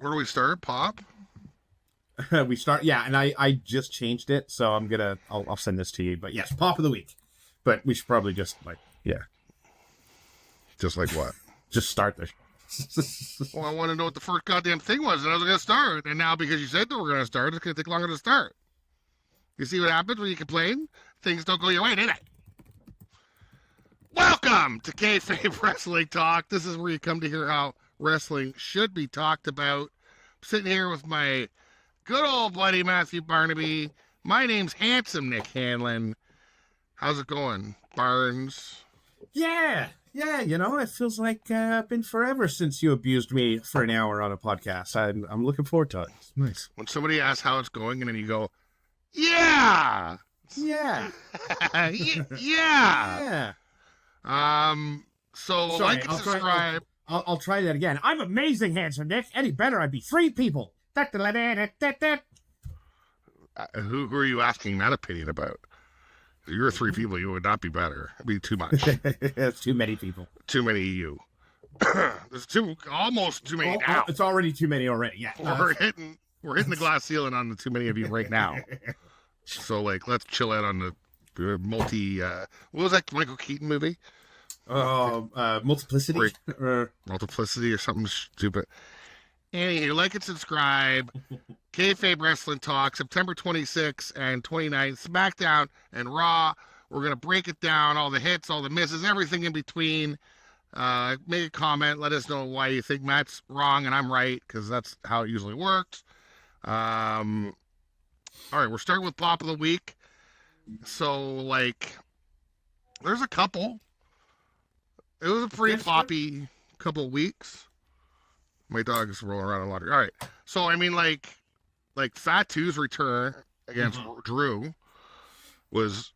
Where do we start? Pop? We start, yeah, and I just changed it, so I'll send this to you. But yes, pop of the week. But we should probably just Just like what? just start this. Well, I want to know what the first goddamn thing was, and I was going to start. And now, because you said that we're going to start, it's going to take longer to start. You see what happens when you complain? Things don't go your way, do they? Welcome to KayFabe Wrestling Talk. This is where you come to hear how wrestling should be talked about. I'm sitting here with my good old buddy Matthew Barnaby. My name's Hansome Nick Hanlon. How's it going, Barnes? Yeah, it feels like been forever since you abused me for an hour on a podcast. I'm looking forward to it. It's nice. When somebody asks how it's going, and then you go, yeah! Yeah. Yeah! So Sorry, like and subscribe. I'll try that again. I'm amazing, Handsome Nick. Any better, I'd be 3 people. Who are you asking that opinion about? If you were 3 people, you would not be better. It'd be too much. That's too many people. Too many of you. There's almost too many now. It's already too many already. Yeah. We're hitting the glass ceiling on the too many of you right now. So let's chill out on the what was that Michael Keaton movie? Multiplicity. Multiplicity or something stupid. Anyway, like and subscribe. KayFabe Wrestling Talk, September 26th and 29th, SmackDown and Raw. We're going to break it down, all the hits, all the misses, everything in between. Make a comment. Let us know why you think Matt's wrong and I'm right, because that's how it usually works. All right, we're starting with Pop of the Week. So, there's a couple. It was a pretty poppy couple weeks. My dog is rolling around in laundry. All right. So, I mean, Fatu's return against Drew was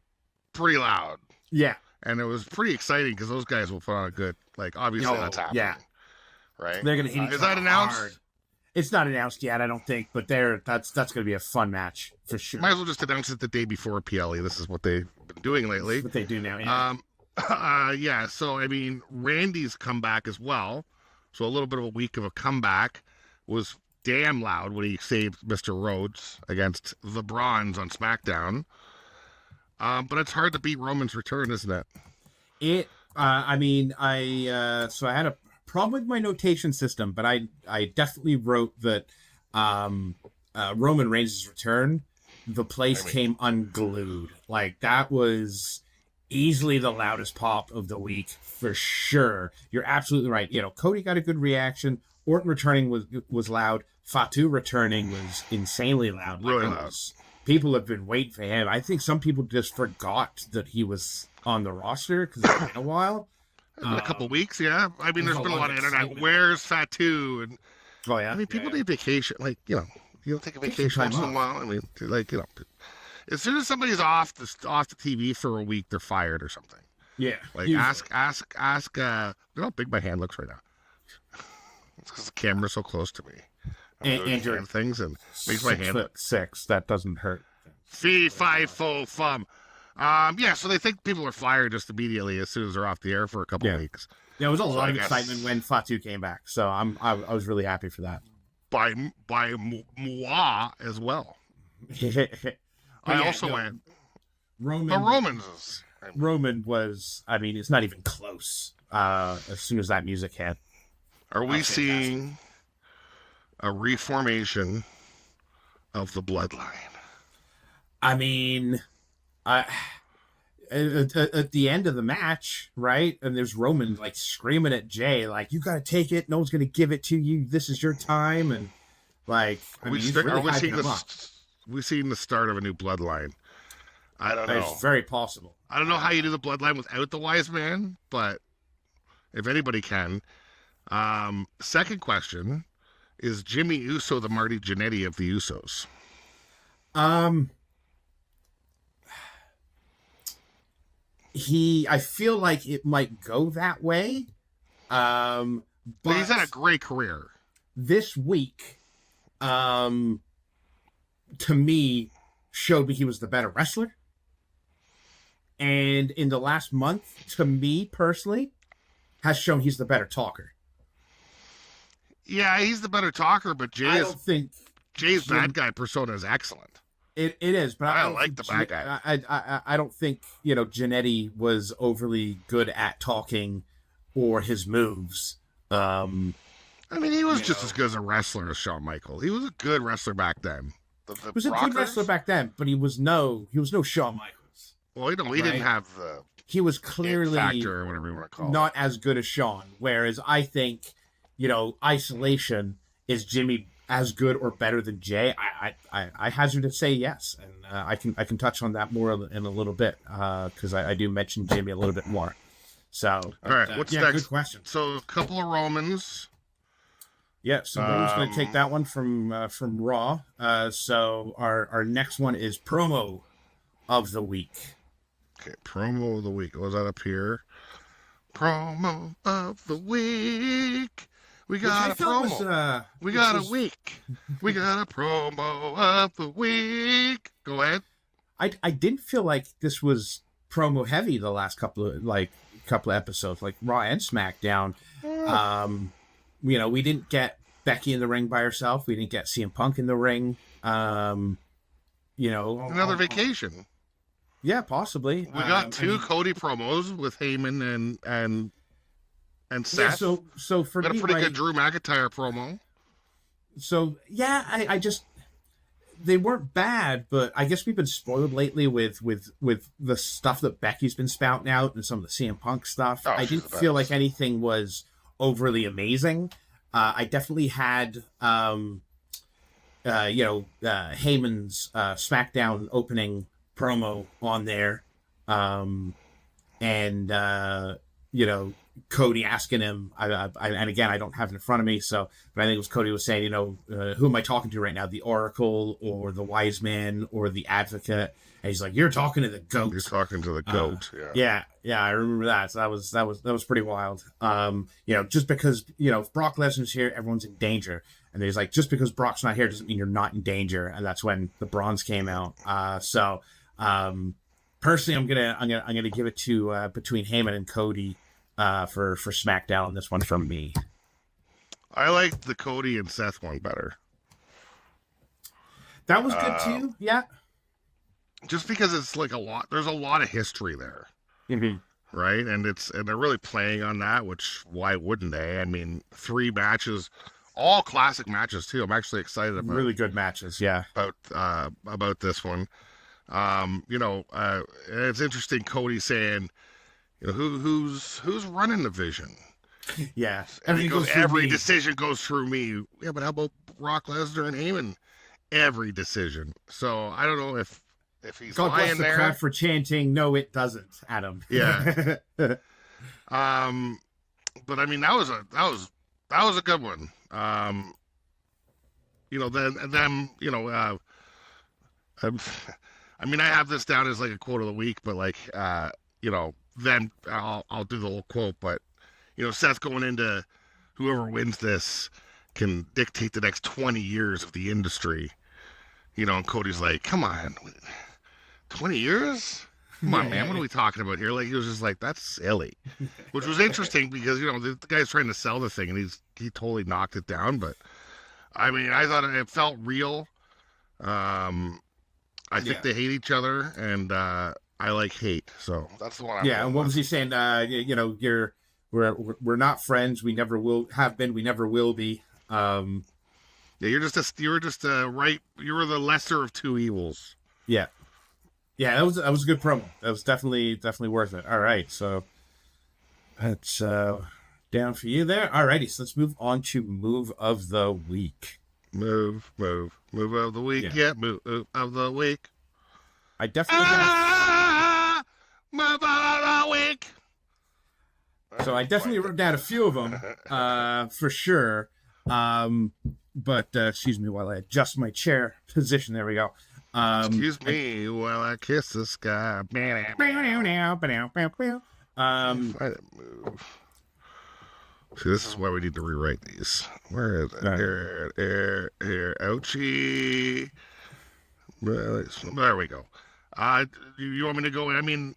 pretty loud. Yeah. And it was pretty exciting because those guys will put on a good, obviously that's happening. Yeah. Right? They're going to hit each other. Is that announced? Hard. It's not announced yet, I don't think, but that's going to be a fun match for sure. Might as well just announce it the day before PLE. This is what they've been doing lately. That's what they do now, yeah. Yeah, so, I mean, Randy's comeback as well. So a little bit of a week of a comeback was damn loud when he saved Mr. Rhodes against the Bronze on SmackDown. But it's hard to beat Roman's return, isn't it? So I had a problem with my notation system, but I definitely wrote that Roman Reigns' return, the place came unglued. That was easily the loudest pop of the week for sure. You're absolutely right. Cody got a good reaction. Orton returning was loud. Fatu returning was insanely loud. Really loud. People have been waiting for him. I think some people just forgot that he was on the roster because it's been a while. In a couple weeks, yeah. I mean, there's been a lot of internet. Where's Fatu? And oh yeah. I mean, people need vacation. You don't take a vacation once in a while. I mean, as soon as somebody's off the TV for a week, they're fired or something. Yeah. Ask. Look how big my hand looks right now. It's because the camera's so close to me. And your things and makes my hand 6'6". That doesn't hurt. Fee, fi, fo, fum. Yeah, so they think people are fired just immediately as soon as they're off the air for a couple of weeks. Yeah, it was a lot of excitement when Fatu came back, so I was really happy for that. By moi as well. I also went. Roman was. I mean, it's not even close. As soon as that music hit, are we seeing a reformation of the bloodline? I mean, at the end of the match, right? And there's Roman screaming at Jay, "You got to take it. No one's going to give it to you. This is your time." And we've seen the start of a new bloodline. I don't know. It's very possible. I don't know how you do the bloodline without the wise man, but if anybody can. Second question, is Jimmy Uso the Marty Jannetty of the Usos? I feel like it might go that way. But he's had a great career. This week, to me, showed me he was the better wrestler. And in the last month, to me personally, has shown he's the better talker. Yeah, he's the better talker, but I don't think Jay's Jim- bad guy persona is excellent. it is, but I don't like think the bad guy. I don't think Jannetty was overly good at talking or his moves. I mean, he was just as good as a wrestler as Shawn Michaels. He was a good wrestler back then. He was a good wrestler back then, but he was no Shawn Michaels. Well, he didn't have the he was clearly factor or whatever you want to call not it. as good as Shawn. Whereas I think, isolation is Jimmy as good or better than Jay. I hazard to say yes, and I can touch on that more in a little bit because I do mention Jimmy a little bit more. So all right, what's next? Good question. So a couple of Romans. Yeah, so Roman's going to take that one from Raw. So our next one is promo of the week. Okay, promo of the week. Was that up here? Promo of the week. We got a promo. We got a week. We got a promo of the week. Go ahead. I didn't feel like this was promo heavy the last couple of episodes, like Raw and SmackDown. We didn't get Becky in the ring by herself. We didn't get CM Punk in the ring. Another vacation. Yeah, possibly. We got two Cody promos with Heyman and Seth. Yeah, so for got me, a pretty good Drew McIntyre promo. So yeah, I just they weren't bad, but I guess we've been spoiled lately with the stuff that Becky's been spouting out and some of the CM Punk stuff. I didn't feel like anything was overly amazing. I definitely had Heyman's SmackDown opening promo on there, and Cody asking him, and again, I don't have it in front of me, but I think it was Cody was saying, who am I talking to right now? The Oracle or the Wise Man or the Advocate? And he's like, you're talking to the GOAT. You're talking to the GOAT. Yeah, I remember that. So that was pretty wild. Just because if Brock Lesnar's here, everyone's in danger, and he's like, just because Brock's not here doesn't mean you're not in danger. And that's when the bronze came out. Personally, I'm gonna give it to between Heyman and Cody. For SmackDown, this one from me. I like the Cody and Seth one better. That was good too. Yeah. Just because it's like there's a lot of history there, right? And they're really playing on that. Which why wouldn't they? I mean, 3 matches, all classic matches too. I'm actually excited about really good matches. Yeah. About this one. It's interesting. Cody saying, who's running the vision? Yeah, and he goes, every decision goes through me. Yeah, but how about Brock Lesnar and Heyman? Every decision. So I don't know if he's God lying bless the there. crowd for chanting. No, it doesn't, Adam. Yeah. But I mean that was a good one. I mean, I have this down as like a quote of the week, but then I'll do the little quote, but Seth going into whoever wins this can dictate the next 20 years of the industry. And Cody's like, come on, 20 years? Come on, man, what are we talking about here? Like, he was just like, that's silly, which was interesting because, the guy's trying to sell the thing and he totally knocked it down. But I mean, I thought it felt real. I think they hate each other, and I like hate, so that's the one. And what was he saying? We're not friends. We never will have been. We never will be. You were the lesser of two evils. Yeah, that was a good promo. That was definitely worth it. All right, so that's down for you there. All righty, so let's move on to move of the week. Move of the week. Yeah, move of the week. I definitely move of the week. So I definitely wrote down a few of them, for sure. But excuse me while I adjust my chair position. There we go. Excuse me while I kiss the sky. Move. See, this is why we need to rewrite these. Where is it? Here. Ouchie. There we go. You want me to go? I mean,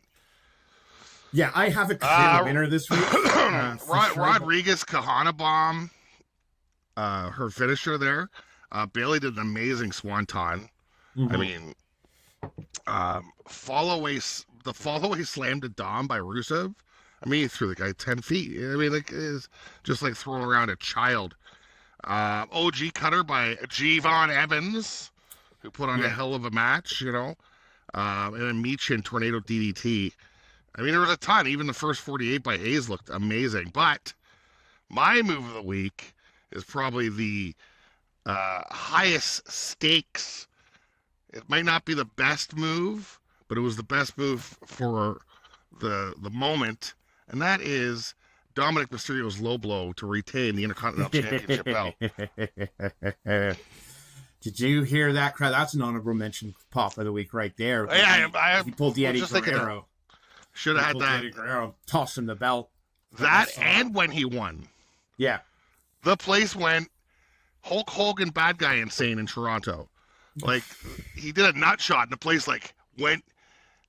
yeah, I have a clear winner this week. Rodriguez Kahana Bomb. her finisher there. Bailey did an amazing swanton. Mm-hmm. I mean, the fall away slam to Dom by Rusev. I mean, he threw the guy 10 feet. I mean, like, it's just like throwing around a child. OG cutter by Javon Evans, who put on a hell of a match, you know. And then Michin tornado DDT. I mean, there was a ton. Even the first 48 by Hayes looked amazing. But my move of the week is probably the highest stakes. It might not be the best move, but it was the best move for the moment, and that is Dominic Mysterio's low blow to retain the Intercontinental Championship belt. Did you hear that crowd? That's an honorable mention pop of the week right there. Yeah, he pulled the Eddie Guerrero. Should have had that. Eddie Guerrero, tossed him the belt. That and when he won. Yeah. The place went Hulk Hogan bad guy insane in Toronto. Like, he did a nut shot and the place, like, went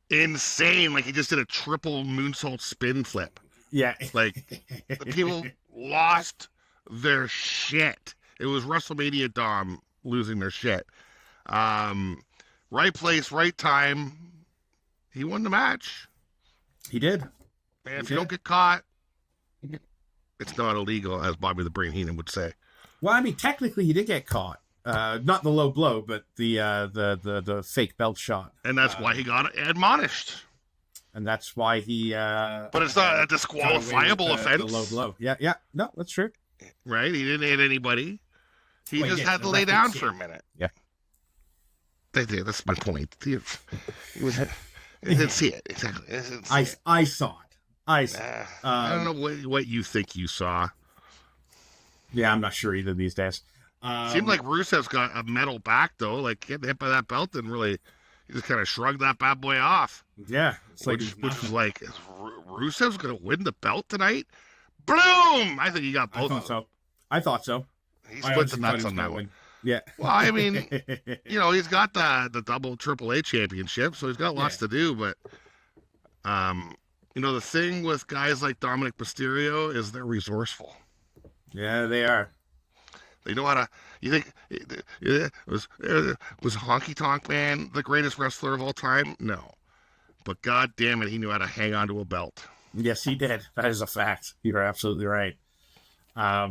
insane. Like, he just did a triple moonsault spin flip. Yeah. Like, the people lost their shit. It was WrestleMania Dom losing their shit. Right place, right time. He won the match. He did. And if you don't get caught, it's not illegal, as Bobby the Brain Heenan would say. Well, I mean, technically he did get caught. Not the low blow, but the fake belt shot. And that's why he got admonished. And that's why he... but it's not a disqualifiable offense. The low blow. Yeah. No, that's true. Right? He didn't hit anybody. He just had to lay down for a minute. Yeah. They did. That's my point. He didn't see it. Exactly. I saw it. I don't know what you think you saw. Yeah, I'm not sure either these days. Seemed like Rusev's got a metal back, though. Like, getting hit by that belt didn't really... He just kind of shrugged that bad boy off. Yeah. It's which was like, is Rusev's going to win the belt tonight? Boom! I think he got both of them. I thought so. He split the nuts on that one. Yeah. Well, I mean, he's got the double AAA championship, so he's got lots to do. But, the thing with guys like Dominic Mysterio is they're resourceful. Yeah, they are. They know how to. You think was Honky Tonk Man the greatest wrestler of all time? No, but God damn it, he knew how to hang on to a belt. Yes, he did. That is a fact. You're absolutely right. I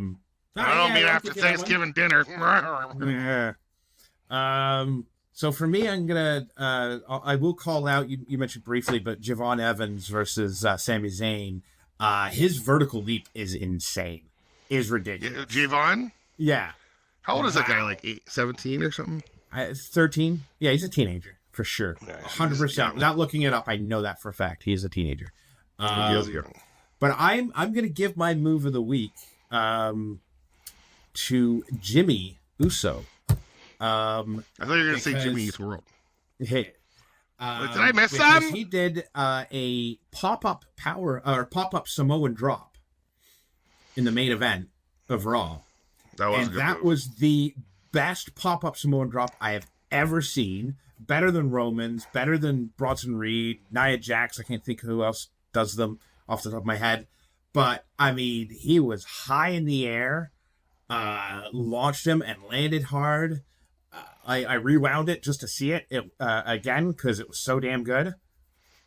don't mean after Thanksgiving dinner. Yeah. So for me, I'm gonna. I will call out. You mentioned briefly, but Javon Evans versus Sami Zayn. His vertical leap is insane. Is ridiculous. Javon? Yeah. How old is that guy? Like 17 or something? 13. Yeah, he's a teenager for sure. 100%. Without looking it up, I know that for a fact. He is a teenager. He is young. But I'm gonna give my move of the week to Jimmy Uso. I thought you were gonna say Jimmy Eats World. Hey. Did I miss some? He did a pop-up Samoan drop in the main event of Raw. That was the best pop-up Samoan drop I have ever seen. Better than Roman's, better than Bronson Reed, Nia Jax. I can't think who else does them off the top of my head. But, I mean, he was high in the air, launched him and landed hard. I rewound it just to see it again because it was so damn good.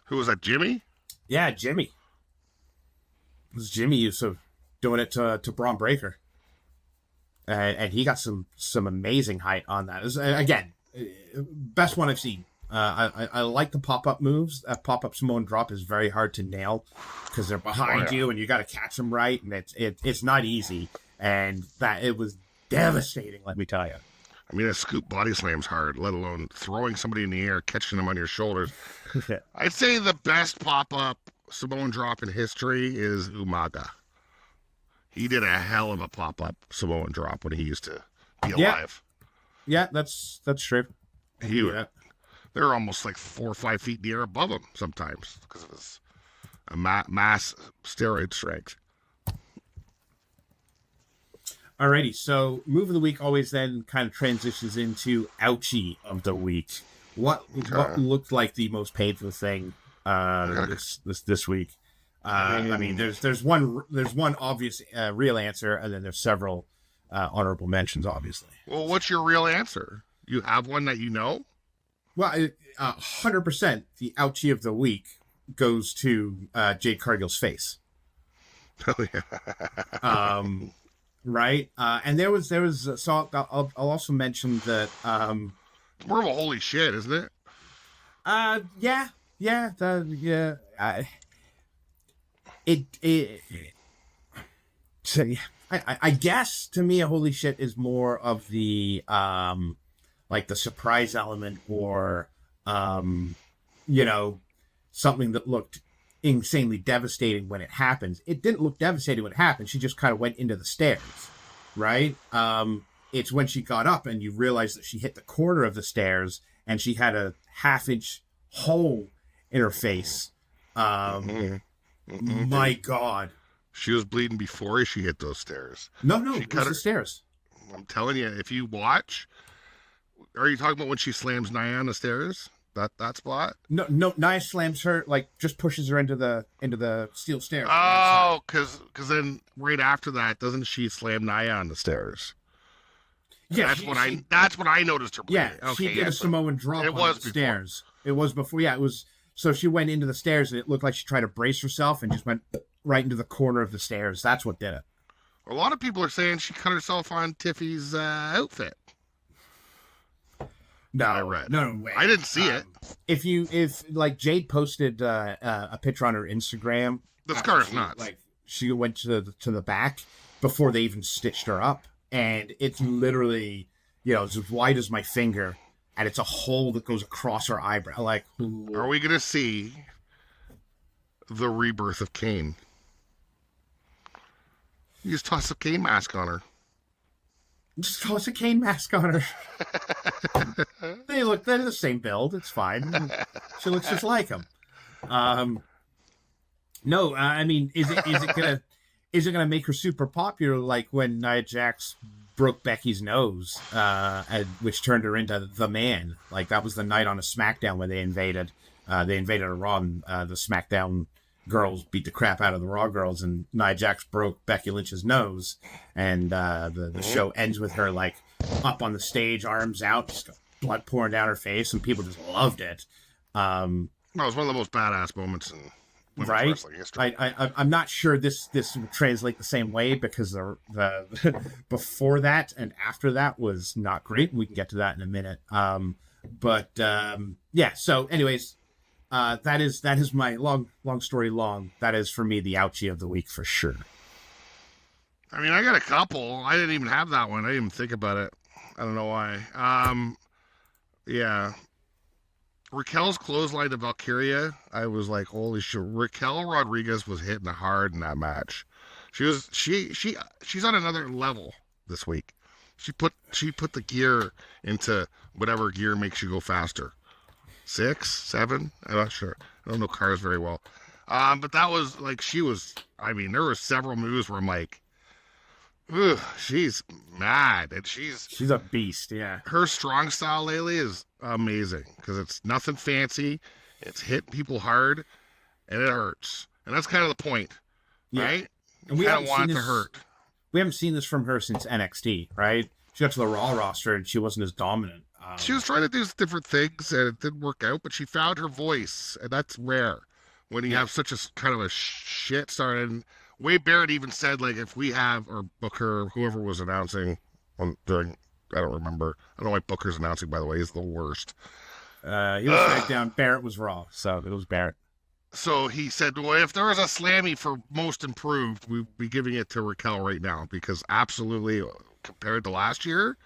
Who was that, Jimmy? Yeah, Jimmy. It was Jimmy Uso doing it to Braun Breaker. And he got some amazing height on that. Again, best one I've seen. I like the pop-up moves. A pop-up Samoan drop is very hard to nail because they're behind you and you got to catch them right, and it's not easy. And that it was devastating, let me tell you. I mean, a scoop body slam's hard, let alone throwing somebody in the air, catching them on your shoulders. I'd say the best pop-up Samoan drop in history is Umaga. He did a hell of a pop-up Samoan drop when he used to be alive. Yeah, that's true. They're almost like 4 or 5 feet in the air above him sometimes because of his mass steroid strength. Alrighty, so move of the week always then kind of transitions into ouchie of the week. What looked like the most painful thing this week? I mean, there's one obvious real answer, and then there's several honorable mentions, obviously. Well, what's your real answer? You have one that you know? Well, 100% the ouchie of the week goes to Jade Cargill's face. Oh, yeah. Right? And there was so I'll also mention that It's more of a holy shit, isn't it? So I guess to me a holy shit is more of the like the surprise element, or something that looked insanely devastating when it happens. It didn't look devastating when it happened. She just kind of went into the stairs, right? It's when she got up and you realize that she hit the corner of the stairs and she had a half-inch hole in her face. My God. She was bleeding before she hit those stairs. No, She it was the stairs. I'm telling you, if you watch, are you talking about when she slams Nia on the stairs? That spot? No, Nia slams her, like just pushes her into the steel stairs. Oh, because then right after that, doesn't she slam Nia on the stairs? Yeah, that's what I noticed her. Yeah, okay, she did a Samoan drop on the stairs. It was before. Yeah, it was. So she went into the stairs and it looked like she tried to brace herself and just went right into the corner of the stairs. That's what did it. A lot of people are saying she cut herself on Tiffy's outfit. No, I read. No way. I didn't see it. If like Jade posted a picture on her Instagram, The scar's nuts. Like she went to the back before they even stitched her up, and it's literally it's as wide as my finger, and it's a hole that goes across her eyebrow. Like, are we gonna see the rebirth of Kane? You just toss a Kane mask on her. Just toss a Kane mask on her. They're the same build. It's fine. She looks just like him. No, I mean, is it gonna make her super popular like when Nia Jax broke Becky's nose, which turned her into the man? Like that was the night on a SmackDown when they invaded a Raw, and the SmackDown girls beat the crap out of the Raw girls, and Nia Jax broke Becky Lynch's nose, and the show ends with her like up on the stage, arms out, just blood pouring down her face, and people just loved it. It was one of the most badass moments in women's wrestling history. I'm not sure this will translate the same way, because the before that and after that was not great. We can get to that in a minute. Yeah. So, anyways. That is my long story long. That is for me the ouchie of the week for sure. I mean, I got a couple. I didn't even have that one. I didn't even think about it. I don't know why. Yeah. Raquel's clothesline to Valkyria. I was like, holy shit. Raquel Rodriguez was hitting hard in that match. She's on another level this week. She put the gear into whatever gear makes you go faster. 6, 7, I'm not sure. I don't know cars very well. But that was like, there were several moves where I'm like, ugh, she's mad, and she's a beast. Yeah, her strong style lately is amazing, because it's nothing fancy, it's hitting people hard, and it hurts, and that's kind of the point, right? And we don't want it to hurt. We haven't seen this from her since NXT, right? She got to the Raw roster and she wasn't as dominant. She was trying to do different things and it didn't work out, but she found her voice, and that's rare when you have such a kind of a shit start. And Wade Barrett even said, like, if we have, or Booker, whoever was announcing during, I don't remember. I don't know why Booker's announcing, by the way. He's the worst. He was SmackDown. Barrett was Raw, so it was Barrett. So he said, well, if there was a Slammy for most improved, we'd be giving it to Raquel right now, because absolutely, compared to last year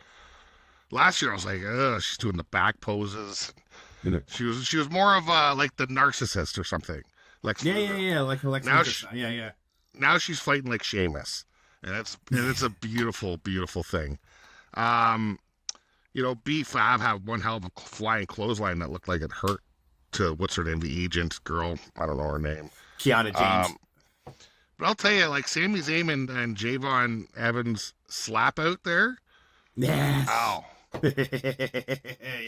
I was like, ugh, she's doing the back poses. She was more of like the narcissist or something. Like yeah. Now she's fighting like Sheamus, and it's a beautiful, beautiful thing. B5 had one hell of a flying clothesline that looked like it hurt to what's her name, the agent girl. I don't know her name. Kiana James. But I'll tell you, like Sami Zayn and Javon Evans slap out there. Yes. Ow.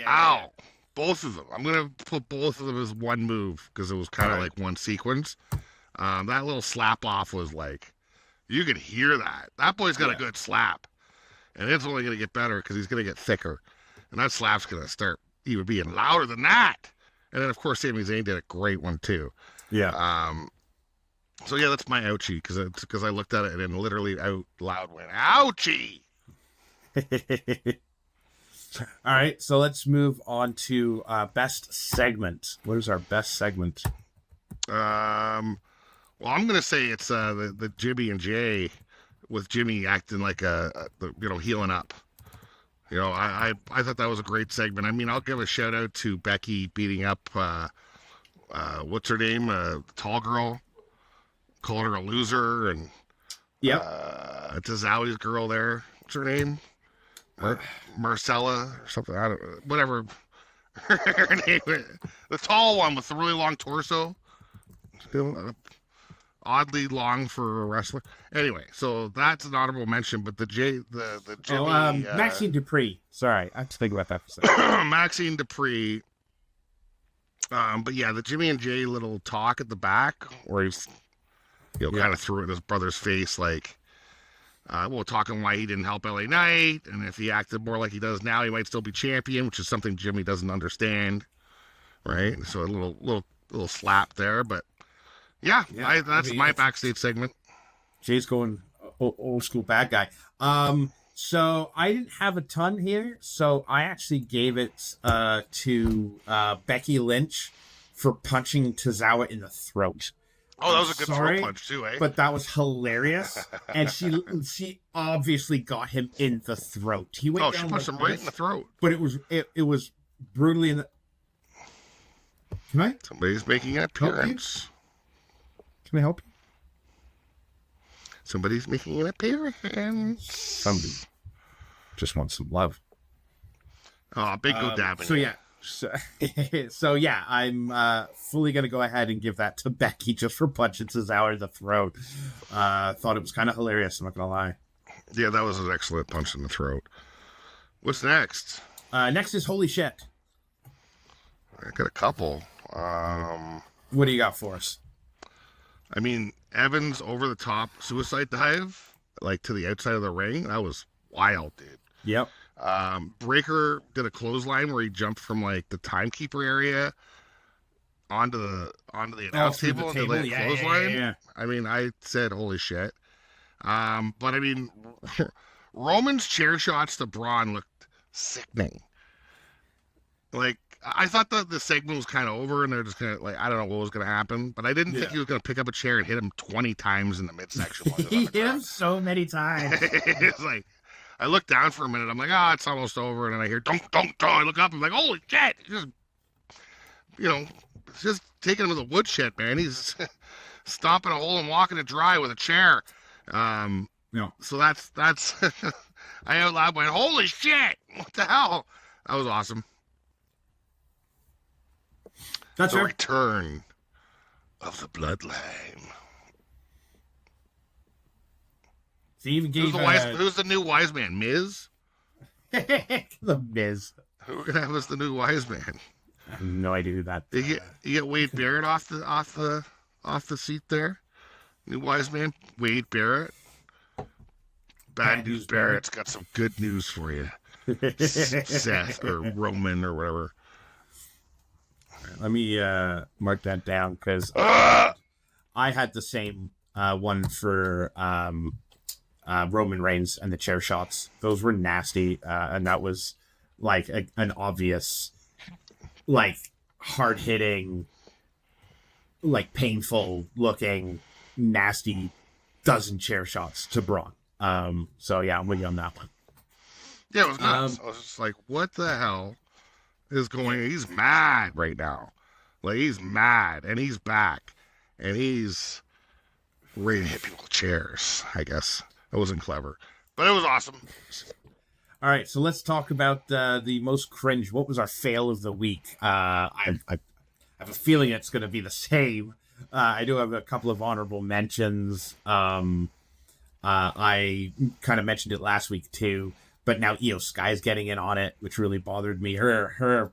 Ow. Both of them. I'm going to put both of them as one move, because it was kind of like one sequence. That little slap off was like, you could hear that. That boy's got a good slap. and it's only going to get better because he's going to get thicker, and that slap's going to start even being louder than that. And then of course Sami Zayn did a great one too. Yeah. So yeah, that's my ouchie because I looked at it and then literally out loud went ouchie. All right, so let's move on to best segment. What is our best segment? Well, I'm gonna say it's the Jimmy and Jay, with Jimmy acting like healing up. I thought that was a great segment. I mean, I'll give a shout out to Becky beating up what's her name, tall girl, called her a loser, and to Zowie's girl there. What's her name? Marcella or something. I don't know. Whatever her name is. The tall one with the really long torso. Oddly long for a wrestler. Anyway, so that's an honorable mention. But the Jimmy, Maxine Dupree. Sorry, I have to think about that for a second. Maxine Dupree. But yeah, the Jimmy and Jay little talk at the back, where he's kind of threw it in his brother's face, like, talking why he didn't help LA Knight, and if he acted more like he does now, he might still be champion, which is something Jimmy doesn't understand, right? So a little slap there, but that's my backstage segment. Jay's going old school bad guy. So I didn't have a ton here, so I actually gave it to Becky Lynch for punching Tozawa in the throat. Oh, that was a good throat punch too, eh? But that was hilarious, and she obviously got him in the throat. He went down she punched him right in the throat. But it was brutally in the. Can I? Somebody's making an appearance. Can I help you? Somebody's making an appearance. Somebody just wants some love. Oh, big go dabbing. So yeah. So yeah, I'm fully gonna go ahead and give that to Becky just for punching Tozawa in the throat. Thought it was kind of hilarious. I'm not gonna lie. Yeah, that was an excellent punch in the throat. What's next? Next is holy shit. I got a couple. What do you got for us? I mean, Evans over the top suicide dive, like to the outside of the ring. That was wild, dude. Yep. Breaker did a clothesline where he jumped from like the timekeeper area onto the announce table into the clothesline. Yeah. I mean, I said holy shit. But I mean, Roman's chair shots to Braun looked sickening. Like, I thought the segment was kind of over and they're just gonna, like, I don't know what was gonna happen, but I didn't think he was gonna pick up a chair and hit him 20 times in the midsection. He hit him so many times. It's like, I looked down for a minute. I'm like, it's almost over. And then I hear, dunk, dunk, dunk. I look up. I'm like, holy shit. Just taking him to the woodshed, man. He's stomping a hole and walking it dry with a chair. So that's I out loud went, holy shit. What the hell? That was awesome. That's the return of the bloodline. So even gave who's the new wise man? Miz? The Miz. Who we're gonna have as the new wise man? I have no idea who that. You get Wade Barrett off the seat there. New wise man, Wade Barrett. Bad news Barrett's got some good news for you. Seth or Roman or whatever. Let me mark that down because I had the same one for Roman Reigns and the chair shots. Those were nasty, and that was like an obvious, like hard hitting, like painful looking, nasty dozen chair shots to Braun. So yeah, I'm with you on that one. Yeah, it was nuts. I was just like, what the hell is going on? He's mad right now. Like, he's mad, and he's back, and he's ready to hit people with chairs, I guess. It wasn't clever, but it was awesome. All right, so let's talk about the most cringe. What was our fail of the week? I have a feeling it's going to be the same. I do have a couple of honorable mentions. I kind of mentioned it last week too, but now Io Sky's getting in on it, which really bothered me. Her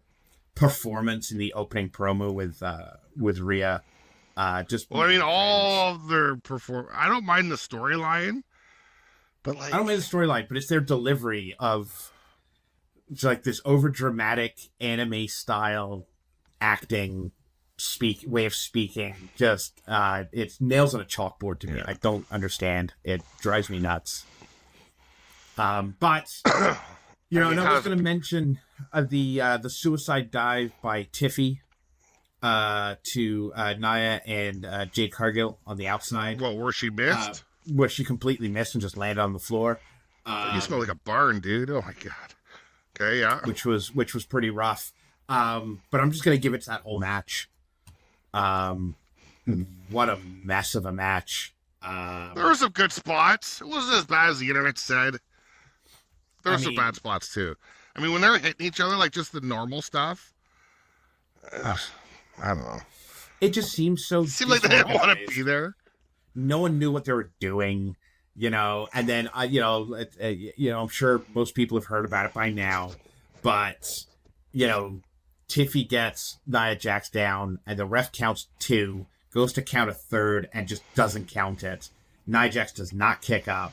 performance in the opening promo with Rhea, all of their I don't mind the storyline, But like, I don't mean the storyline, but it's their delivery of like this over dramatic anime style acting way of speaking. Just it's nails on a chalkboard to me. I don't understand. It drives me nuts. But you know, and I was going to mention the suicide dive by Tiffy to Nia and Jade Cargill on the outside. Well, where she missed? Where she completely missed and just landed on the floor. You smell like a barn, dude. Oh my god. Okay, yeah. Which was pretty rough. But I'm just gonna give it to that whole match. What a mess of a match. There were some good spots. It wasn't as bad as the internet said. There were some bad spots too. I mean, when they're hitting each other, like just the normal stuff. I don't know. It just seems so. It seemed like they didn't want to be there. No one knew what they were doing, you know. And then, I'm sure most people have heard about it by now. But, you know, Tiffy gets Nia Jax down, and the ref counts 2, goes to count a third, and just doesn't count it. Nia Jax does not kick up.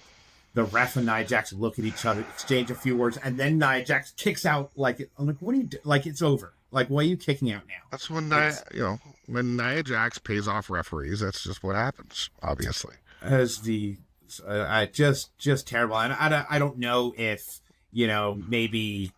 The ref and Nia Jax look at each other, exchange a few words, and then Nia Jax kicks out I'm like, what are you doing? Like, it's over. Like, why are you kicking out now? That's when when Nia Jax pays off referees. That's just what happens, obviously. As just terrible. And I don't know if, you know, maybe,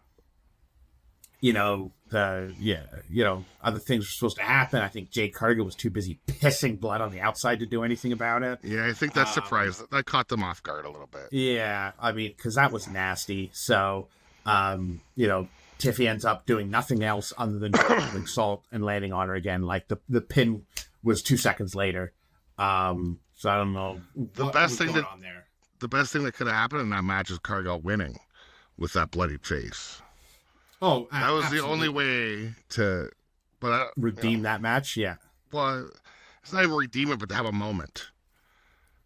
you know, other things were supposed to happen. I think Jade Cargill was too busy pissing blood on the outside to do anything about it. Yeah, I think that surprised. That caught them off guard a little bit. Yeah, I mean, because that was nasty. So, you know, Tiffy ends up doing nothing else other than like salt and landing on her again. Like the pin was 2 seconds later. So I don't know. The best thing that could have happened in that match is Cargill winning with that bloodied face. Oh, that was the only way to, redeem that match. Yeah. Well, it's not even redeem it, but to have a moment.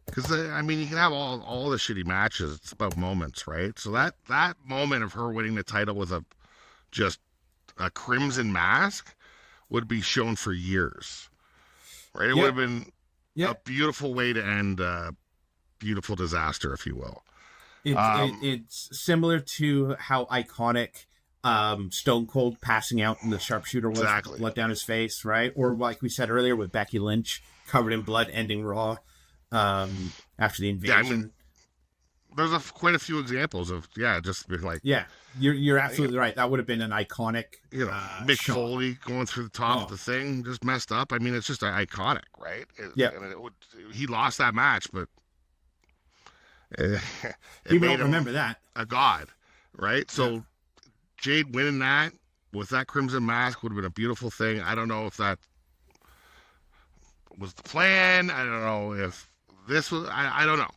Because I mean, you can have all the shitty matches. It's about moments, right? So that moment of her winning the title with just a crimson mask would be shown for years, right? It would have been a beautiful way to end a beautiful disaster, if you will. It's similar to how iconic Stone Cold passing out in the sharpshooter was, blood down his face, right? Or like we said earlier with Becky Lynch covered in blood ending Raw after the invasion. Yeah, I mean, there's quite a few examples of just being like, you're absolutely right. That would have been an iconic, Mick Foley going through the top of the thing, just messed up. I mean, it's just iconic, right? He lost that match, but people don't remember that. A god, right? So Jade winning that with that crimson mask would have been a beautiful thing. I don't know if that was the plan. I don't know if this was. I don't know.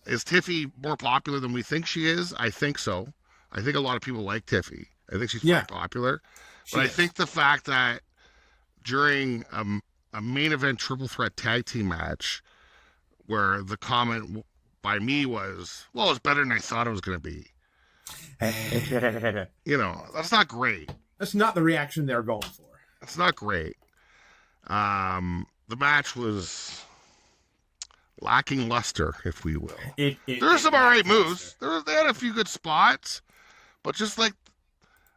Is Tiffy more popular than we think she is? I think so. I think a lot of people like Tiffy. I think she's quite popular. But I think the fact that during a main event triple threat tag team match where the comment by me was, well, it's better than I thought it was going to be. That's not great. That's not the reaction they're going for. It's not great. The match was lacking luster, if we will. There were some all right moves. They had a few good spots, but just like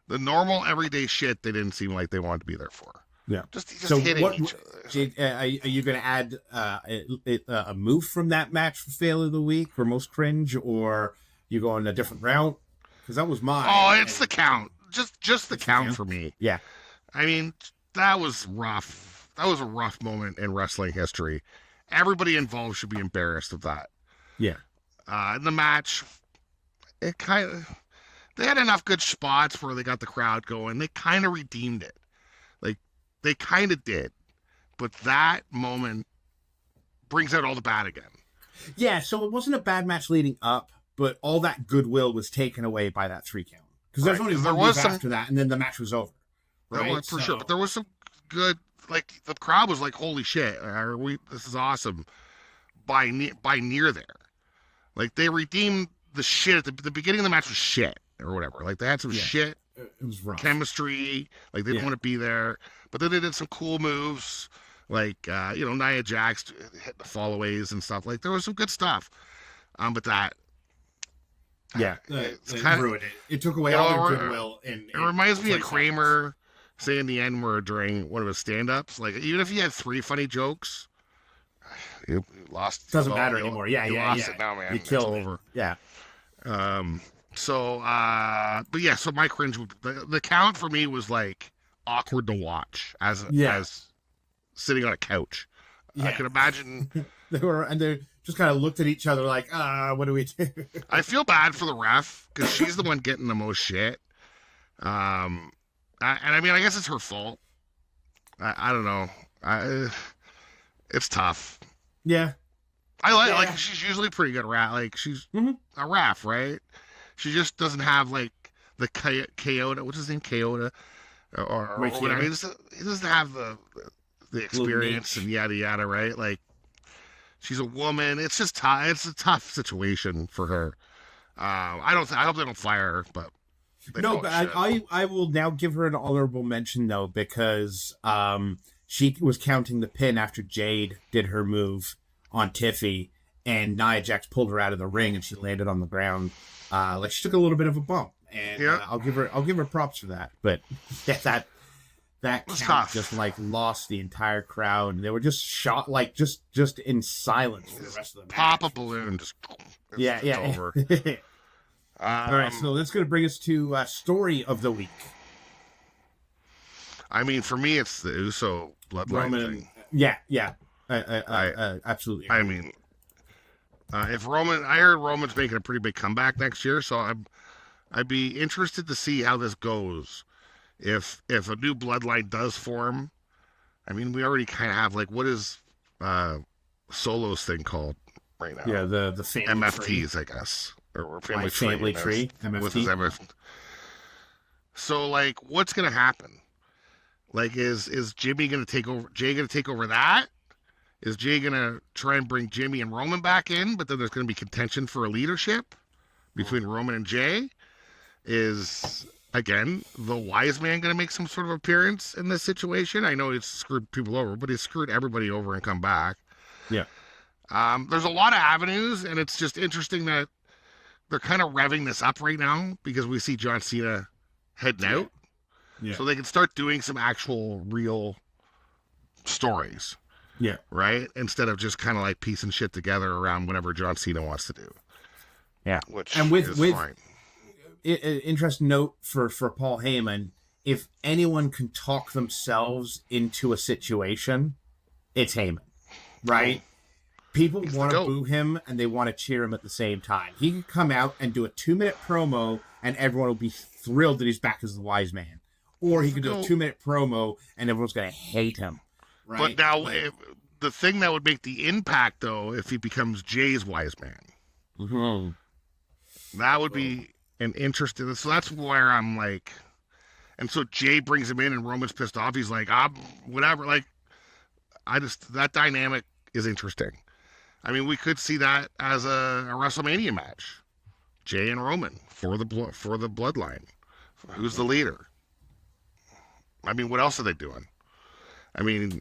the normal everyday shit, they didn't seem like they wanted to be there for. Yeah. Just hitting each other. Are you going to add a move from that match for fail of the week or most cringe, or you going a different route? Because that was mine. Oh, it's the count. Just the count for me. Yeah. I mean, that was rough. That was a rough moment in wrestling history. Everybody involved should be embarrassed of that. Yeah. In the match, they had enough good spots where they got the crowd going. They kind of redeemed it. Like, they kind of did. But that moment brings out all the bad again. Yeah, so it wasn't a bad match leading up, but all that goodwill was taken away by that 3 count. Because there's only one move after that, and then the match was over. Right? For sure. But there was some good, like, the crowd was like, holy shit, this is awesome, by near there. Like, they redeemed the shit. The beginning of the match was shit, or whatever. Like, they had some shit. It was rough. Chemistry. Like, they didn't want to be there. But then they did some cool moves. Like, Nia Jax hit the followaways and stuff. Like, there was some good stuff. But that Yeah, It's it kind of, ruined it. It took away all their goodwill. It reminds me of Kramer saying the N-word during one of his stand-ups. Like, even if he had 3 funny jokes, you lost. Doesn't matter anymore. Yeah, you yeah, lost yeah. it now, man. You killed it's over. Yeah. But yeah, so my cringe, the count for me was like awkward to watch as sitting on a couch. Yeah. I can imagine they just kind of looked at each other like, what do we do? I feel bad for the ref because she's the one getting the most shit. And I mean, I guess it's her fault. I don't know. It's tough. Yeah. I like she's usually pretty good at like she's a ref, right? She just doesn't have like the Kyoto, what's his name, Kyoto, or whatever. He doesn't have the experience and yada yada, right? Like she's a woman. It's just tough. It's a tough situation for her. I hope they don't fire her, but I will now give her an honorable mention though because she was counting the pin after Jade did her move on Tiffy, and Nia Jax pulled her out of the ring, and she landed on the ground. Like she took a little bit of a bump, and I'll give her props for that. But yeah, that count just like lost the entire crowd, and they were just shot like just in silence for the rest of the match. Pop a balloon, just it's over. All right, so that's going to bring us to story of the week. I mean, for me, it's the Uso bloodline thing. Yeah. Absolutely. I mean, if I heard Roman's making a pretty big comeback next year, so I'd be interested to see how this goes. If a new bloodline does form, I mean, we already kind of have like what is Solo's thing called right now? Yeah, the family MFTs, tree. I guess, or family tree. MFT. So like, what's gonna happen? Like, is Jimmy gonna take over? Jay gonna take over that? Is Jay gonna try and bring Jimmy and Roman back in? But then there's gonna be contention for a leadership between Roman and Jay. Is again the wise man gonna make some sort of appearance in this situation? I know he's screwed people over, but he's screwed everybody over and come back. Yeah. There's a lot of avenues, and it's just interesting that they're kind of revving this up right now because we see John Cena heading out. Yeah. So they can start doing some actual real stories. Yeah. Right? Instead of just kind of like piecing shit together around whatever John Cena wants to do. Yeah. Which and is fine. Interesting note for Paul Heyman, if anyone can talk themselves into a situation, it's Heyman. Right? People want to boo him and they want to cheer him at the same time. He can come out and do a 2-minute promo and everyone will be thrilled that he's back as the wise man. Or he could do a 2-minute promo and everyone's going to hate him. Right? But now, the thing that would make the impact, though, if he becomes Jay's wise man, that would be an interesting. So that's where I'm like, and so Jay brings him in, and Roman's pissed off. He's like, whatever. Like, that dynamic is interesting. I mean, we could see that as a WrestleMania match, Jay and Roman for the bloodline. Who's the leader? I mean, what else are they doing? I mean,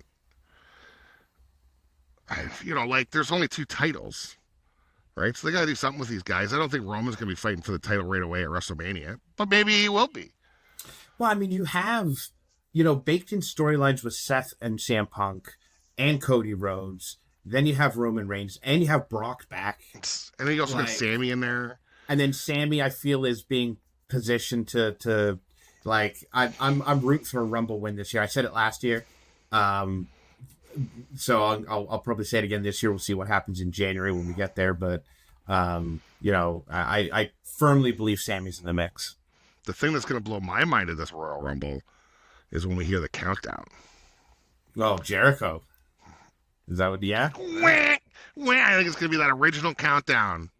like there's only 2 titles, right? So they got to do something with these guys. I don't think Roman's going to be fighting for the title right away at WrestleMania, but maybe he will be. Well, I mean, you have, baked in storylines with Seth and CM Punk and Cody Rhodes. Then you have Roman Reigns and you have Brock back. And then you also got Sammy in there. And then Sammy, I feel, is being positioned to like, I'm rooting for a Rumble win this year. I said it last year. So I'll probably say it again this year. We'll see what happens in January when we get there. But, I firmly believe Sammy's in the mix. The thing that's going to blow my mind at this Royal Rumble is when we hear the countdown. Oh, Jericho. Is that what, yeah? I think it's going to be that original countdown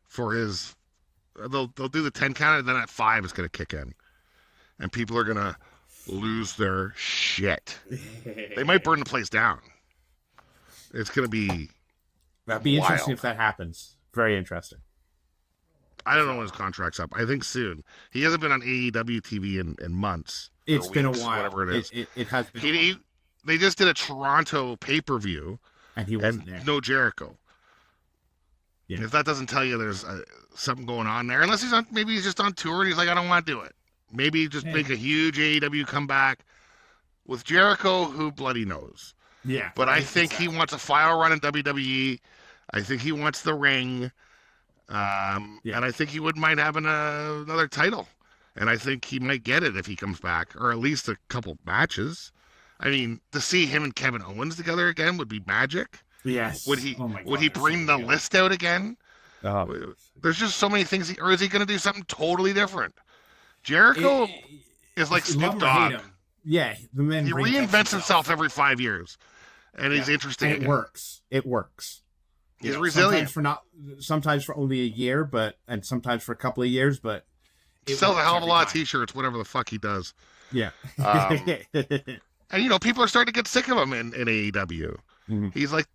for his, they'll do the 10 count, and then at 5 it's going to kick in. And people are going to lose their shit. They might burn the place down. It's going to be That'd be wild. Interesting if that happens. Very interesting. I don't know when his contract's up. I think soon. He hasn't been on AEW TV in months. It's been a while. Whatever it is. It has been. They just did a Toronto pay-per-view. And he wasn't there. No Jericho. Yeah. If that doesn't tell you there's something going on there, unless maybe he's just on tour and he's like, I don't want to do it. Maybe just make a huge AEW comeback with Jericho. Who bloody knows? Yeah. But I think he wants a final run in WWE. I think he wants the ring. And I think he wouldn't mind having another title. And I think he might get it if he comes back, or at least a couple matches. I mean, to see him and Kevin Owens together again would be magic. Yes. Would he bring the list out again? There's just so many things. Or is he going to do something totally different? Jericho is like Snoop Dogg. Yeah, the man. He reinvents himself every 5 years, and he's interesting. And it works. It works. He's resilient. Sometimes for only a year, and sometimes for a couple of years, but he sells a hell of a lot of T-shirts, whatever the fuck he does. Yeah. And people are starting to get sick of him in AEW. Mm-hmm. He's like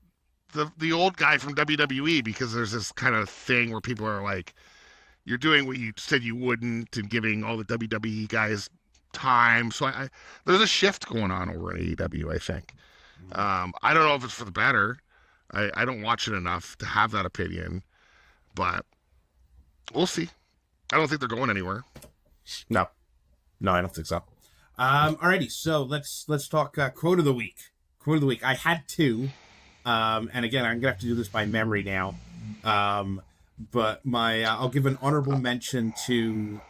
the old guy from WWE, because there's this kind of thing where people are like, you're doing what you said you wouldn't, and giving all the WWE guys time. So there's a shift going on over in AEW, I think. I don't know if it's for the better. I don't watch it enough to have that opinion, but we'll see. I don't think they're going anywhere. No, I don't think so. Alrighty, so let's talk quote of the week. Quote of the week. I had two, and again, I'm gonna have to do this by memory now. But I'll give an honorable mention to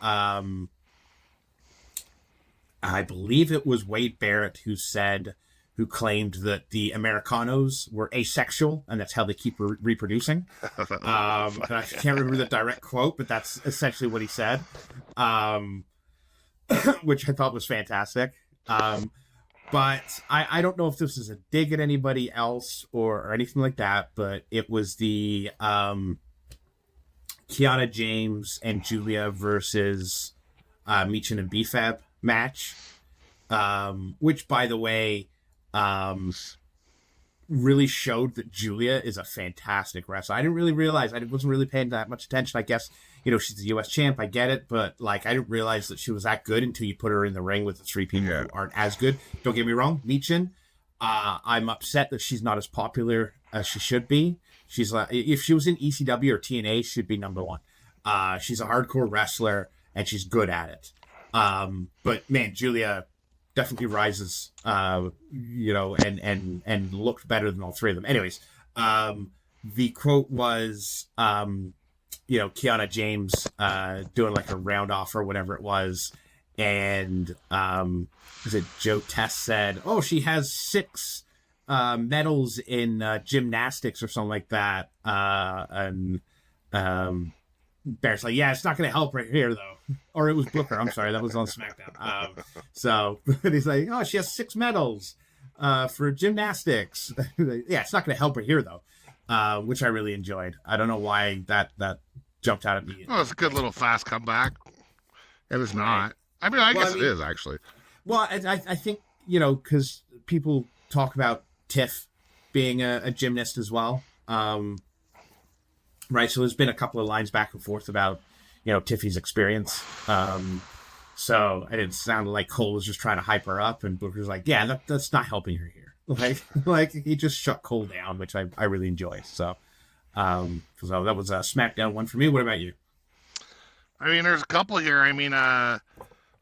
I believe it was Wade Barrett who claimed that the Americanos were asexual, and that's how they keep reproducing. I can't remember the direct quote, but that's essentially what he said, which I thought was fantastic. But I don't know if this is a dig at anybody else or anything like that, but it was the Kiana James and Julia versus Michin and BFAB match, which, by the way, really showed that Julia is a fantastic wrestler. I didn't really realize, I wasn't really paying that much attention. I guess, she's the U.S. champ, I get it, but I didn't realize that she was that good until you put her in the ring with the three people who aren't as good. Don't get me wrong, Michin, I'm upset that she's not as popular as she should be. She's if she was in ECW or TNA, she'd be number one. She's a hardcore wrestler and she's good at it. But man, Julia definitely rises, and looked better than all three of them. Anyways, the quote was, Kiana James doing like a round off or whatever it was, and was it Joe Tess said, "Oh, she has 6 medals in gymnastics or something like that," and Bear's like, "Yeah, it's not going to help right here though." Or it was Booker. I'm sorry, that was on SmackDown. So he's like, "Oh, she has 6 medals for gymnastics." Yeah, it's not going to help her here though, which I really enjoyed. I don't know why that jumped out at me. Well, it's a good little fast comeback. It was not. I mean, I guess it is actually. Well, I think because people talk about Tiff being a gymnast as well. Right, so there's been a couple of lines back and forth about, Tiffy's experience. So it sounded like Cole was just trying to hype her up, and Booker's like, "Yeah, that's not helping her here." Like he just shut Cole down, which I really enjoy. So, that was a SmackDown one for me. What about you? I mean, there's a couple here. I mean,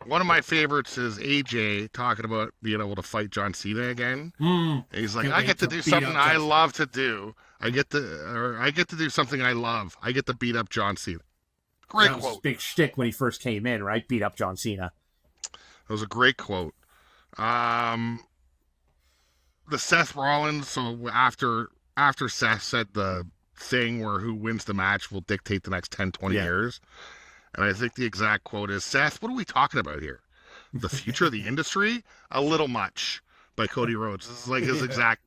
one of my favorites is AJ talking about being able to fight John Cena again. He's like, "I get to do something I love to do. I get to do something I love. I get to beat up John Cena." Great quote. Was his big shtick when he first came in, right? Beat up John Cena. That was a great quote. The Seth Rollins. So after Seth said the thing where who wins the match will dictate the next 10, 20 years. And I think the exact quote is, "Seth, what are we talking about here? The future of the industry? A little much," by Cody Rhodes. This is like his exact,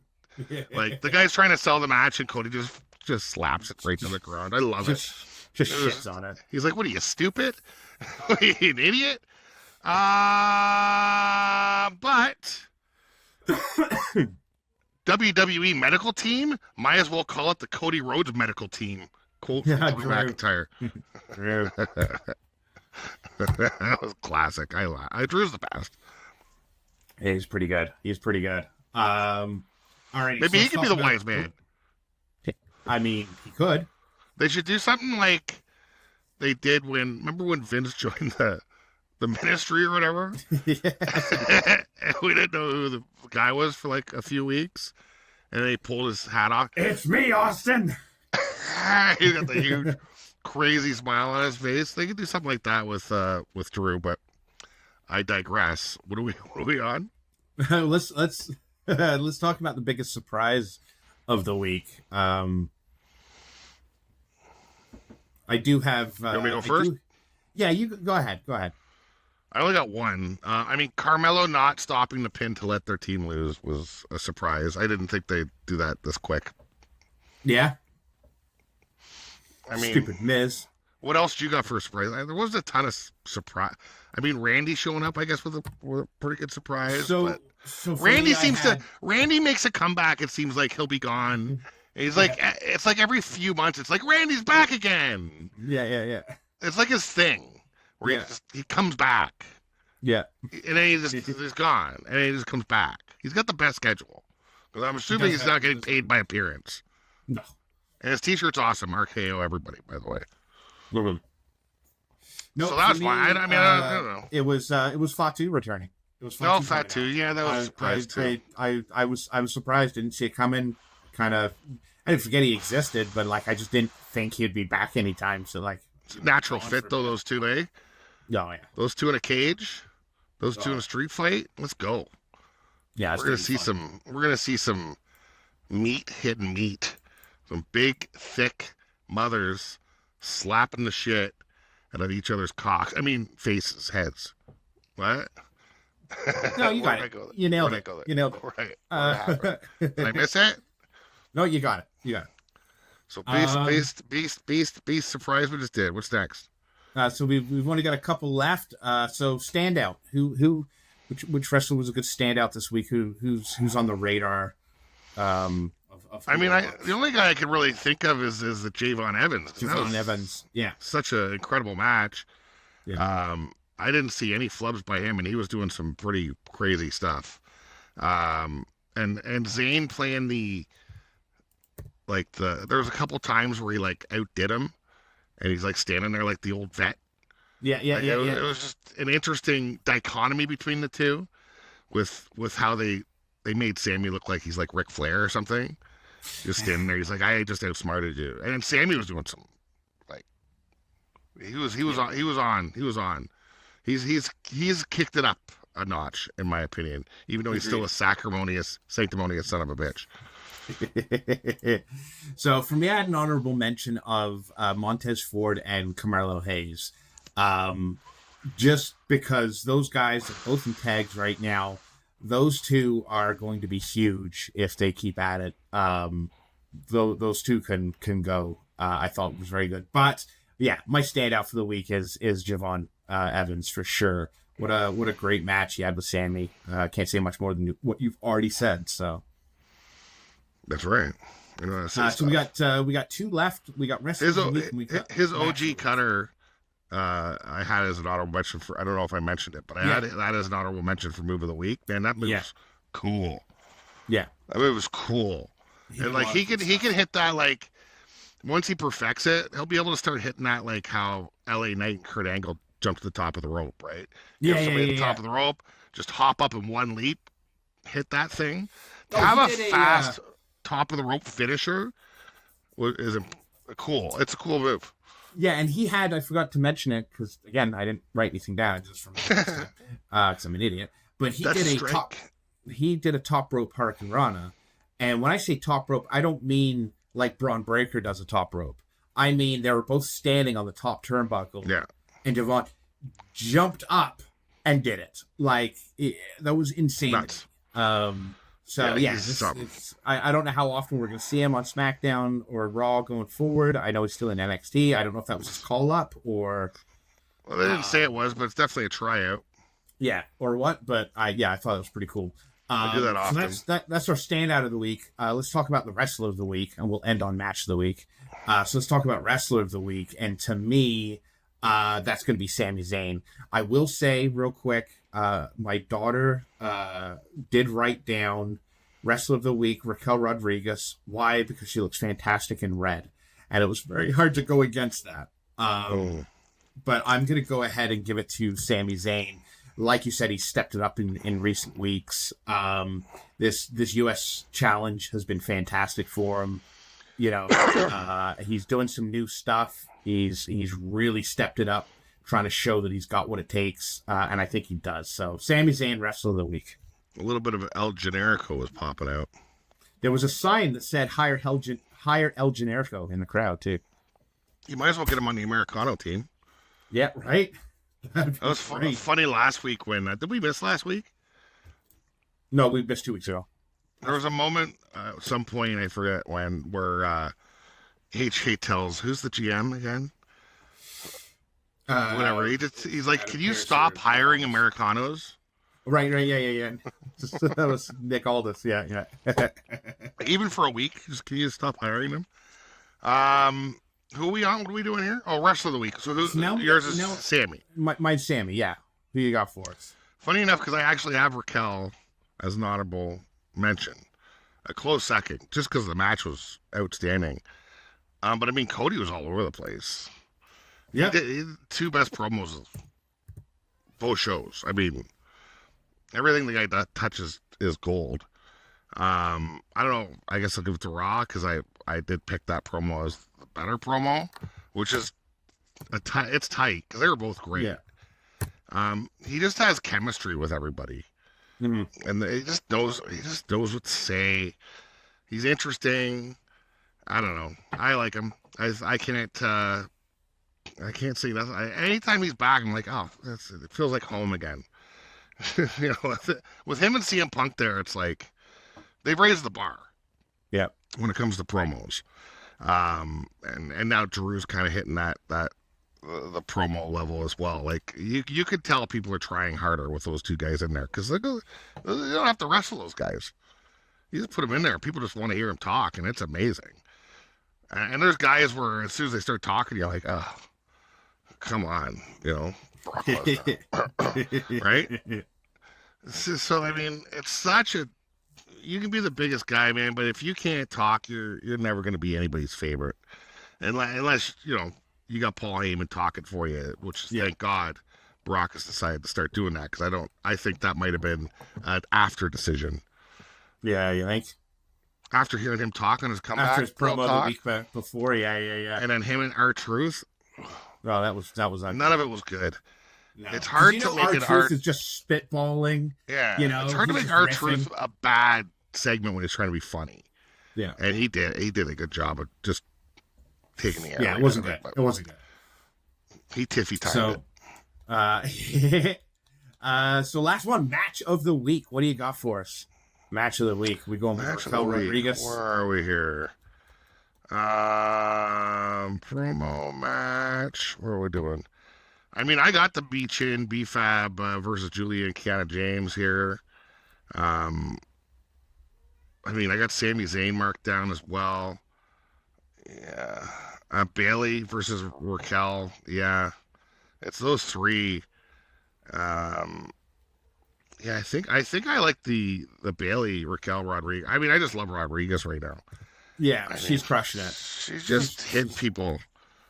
like the guy's trying to sell the match and Cody just slaps it right to the ground. I love it. Just shits on it. He's like, "What are you, stupid? Are you an idiot?" But WWE medical team might as well call it the Cody Rhodes medical team. Colt from Drew McIntyre. That was classic. Drew's the best. He's pretty good. All right. Maybe he could be the wise man. I mean, he could. They should do something like they did remember when Vince joined the ministry or whatever? Yeah. And we didn't know who the guy was for like a few weeks. And then he pulled his hat off. It's me, Austin. He's got the huge, crazy smile on his face. They could do something like that with Drew, but I digress. What are we on? let's talk about the biggest surprise of the week. I do have. You want me to go first? Yeah, you go ahead. Go ahead. I only got one. Carmelo not stopping the pin to let their team lose was a surprise. I didn't think they'd do that this quick. Yeah. I mean, stupid Miz. What else do you got for a surprise? There wasn't a ton of surprise. I mean, Randy showing up, I guess, with a pretty good surprise. So Randy Randy makes a comeback. It seems like he'll be gone. And he's like, it's like every few months, it's like Randy's back again. Yeah. It's like his thing where he comes back. Yeah. And then he's gone. And then he just comes back. He's got the best schedule. Because I'm assuming he's not getting paid by appearance. No. And his t-shirt's awesome. RKO everybody, by the way. No, so that's why. I mean, I don't know. It was Fatu returning. It was Fatu. Yeah, that was a surprise too. I was surprised. Didn't see it coming. Kind of. I didn't forget he existed, but like I just didn't think he'd be back anytime. So like, it's a natural fit though. Those two, eh? Oh yeah. Those two in a cage. Those two in a street fight. Let's go. Yeah, we're gonna see some meat hitting meat. Some big, thick mothers slapping the shit out of each other's cocks. I mean, faces, heads. What? No, you got it. You nailed it. You nailed it. Right. Did I miss it? No, you got it. So beast surprise we just did. What's next? So we've only got a couple left. So standout. Which wrestler was a good standout this week? Who's on the radar? The only guy I can really think of is the Javon Evans. Javon Evans, yeah, such an incredible match. Yeah. I didn't see any flubs by him, and he was doing some pretty crazy stuff. And Zayn playing there was a couple times where he like outdid him, and he's like standing there like the old vet. Yeah. It was just an interesting dichotomy between the two, with how they made Sammy look like he's like Ric Flair or something. Just standing there, he's like, I just outsmarted you. And then Sammy was doing some, like, he was on. He's kicked it up a notch, in my opinion, even though he's still a sanctimonious son of a bitch. So for me, I had an honorable mention of Montez Ford and Carmelo Hayes, just because those guys are both in tags right now. Those two are going to be huge if they keep at it. Those two can go. I thought it was very good. But yeah, my standout for the week is Javon Evans for sure. What a great match he had with Sammy. Can't say much more than what you've already said. So that's right. So we got two left. We got his OG cutter. I had as an honorable mention for. I don't know if I mentioned it, but I had that as an honorable mention for move of the week. Man, that move was cool. Yeah, that move was cool. And like he can hit that like once he perfects it, he'll be able to start hitting that like how LA Knight and Kurt Angle jumped to the top of the rope, right? Yeah, at the top of the rope, just hop up in one leap, hit that thing. To have a fast top of the rope finisher is cool. It's a cool move. Yeah, and he had, I forgot to mention it, because, again, I didn't write anything down just from because I'm an idiot, but he did a top rope Hurricane Rana, and when I say top rope, I don't mean like Braun Breaker does a top rope. I mean, they were both standing on the top turnbuckle, and Javon jumped up and did it. Like, that was insane. So, I don't know how often we're going to see him on SmackDown or Raw going forward. I know he's still in NXT. I don't know if that was his call-up or... Well, they didn't say it was, but it's definitely a tryout. Yeah, or what? But, I thought it was pretty cool. I do that often. So that's our standout of the week. Let's talk about the Wrestler of the Week, and we'll end on Match of the Week. So let's talk about Wrestler of the Week, and to me, that's going to be Sami Zayn. I will say, real quick, my daughter did write down Wrestler of the Week, Raquel Rodriguez. Why? Because she looks fantastic in red. and it was very hard to go against that. But I'm going to go ahead and give it to Sami Zayn. Like you said, he stepped it up in recent weeks. This U.S. challenge has been fantastic for him. You know, he's doing some new stuff. He's really stepped it up, trying to show that he's got what it takes, and I think he does. So, Sami Zayn, Wrestler of the Week. A little bit of El Generico was popping out. There was a sign that said hire El Generico in the crowd, too. You might as well get him on the Americano team. Yeah, right? That was funny last week when... did we miss last week? No, we missed 2 weeks ago. There was a moment at some point, I forget when, where HK tells, who's the GM again? Whatever. He's like, can you stop hiring Americanos? Right, yeah. That was Nick Aldis, yeah. Even for a week, can you stop hiring them? Who are we on? What are we doing here? Oh, Wrestler of the Week. So yours is Sammy. Mine's Sammy, yeah. Who you got for us? Funny enough, because I actually have Raquel as an honorable mention. A close second, just because the match was outstanding. But I mean, Cody was all over the place. Yeah. He did 2 best promos of both shows. I mean, everything the guy touches is gold. I don't know. I guess I'll give it to Raw because I did pick that promo as the better promo, which is it's tight because they were both great. Yeah. He just has chemistry with everybody, and he just knows what to say. He's interesting. I don't know. I like him. I can't say nothing. Anytime he's back, I'm like, oh, it feels like home again. You know, with him and CM Punk there, it's like they've raised the bar. Yeah. When it comes to promos, and now Drew's kind of hitting that the promo level as well. Like you could tell people are trying harder with those 2 guys in there because you don't have to wrestle those guys. You just put them in there. People just want to hear them talk, and it's amazing. And there's guys where as soon as they start talking, you're like, oh, come on, you know, Brock Lesnar. Right? So, I mean, it's such a... You can be the biggest guy, man, but if you can't talk, you're never going to be anybody's favorite. Unless, you know, you got Paul Heyman talking for you, which, thank God, Brock has decided to start doing that, because I think that might have been an after decision. Yeah, you think? After hearing him talk on his comeback. After his promo the week before, yeah. And then him and R-Truth. Oh, that was none of it was good. No. It's hard to make it R-Truth is just spitballing. Yeah, you know, it's hard to make R-Truth a bad segment when he's trying to be funny. Yeah, and he did a good job of just taking the air. Yeah, it wasn't good. It wasn't good. He timed it. So last one, match of the week. What do you got for us? Match of the week. We going with Raquel Rodriguez. Where are we here? Promo match. What are we doing? I mean, I got the B-Chin, B-Fab versus Julia and Kiana James here. I mean, I got Sami Zayn marked down as well. Yeah. Bailey versus Raquel. Yeah. It's those 3. Yeah, I think I like the Bailey, Raquel, Rodriguez. I mean, I just love Rodriguez right now. Yeah, she's crushing it. She's just hitting people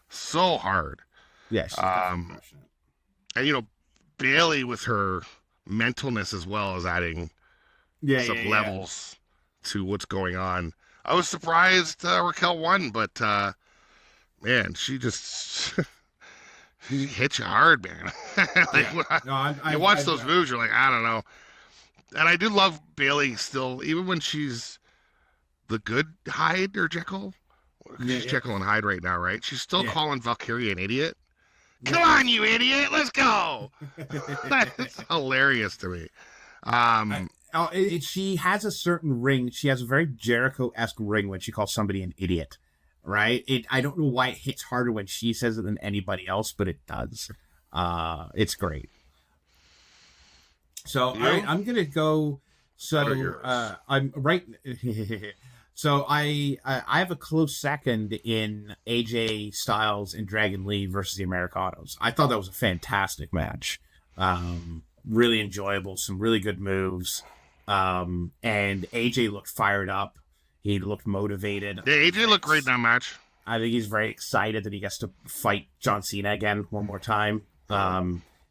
so hard. Yeah, she's crushing it. And, you know, Bailey with her mentalness as well is adding some levels to what's going on. I was surprised Raquel won, but, man, she just... She hits you hard, man. You watch those moves, you're like, I don't know. And I do love Bailey still, even when she's the good Hyde or Jekyll. She's Jekyll and Hyde right now, right? She's still calling Valkyria an idiot. Come on, you idiot, let's go. That's hilarious to me. She has a certain ring. She has a very Jericho-esque ring when she calls somebody an idiot. Right? I don't know why it hits harder when she says it than anybody else, but it does. It's great. So all right, I'm gonna go. So I'm right. So I have a close second in AJ Styles and Dragon Lee versus the Americanos. I thought that was a fantastic match. Really enjoyable, some really good moves. And AJ looked fired up. He looked motivated. Yeah, AJ looked great in that match. I think he's very excited that he gets to fight John Cena again one more time.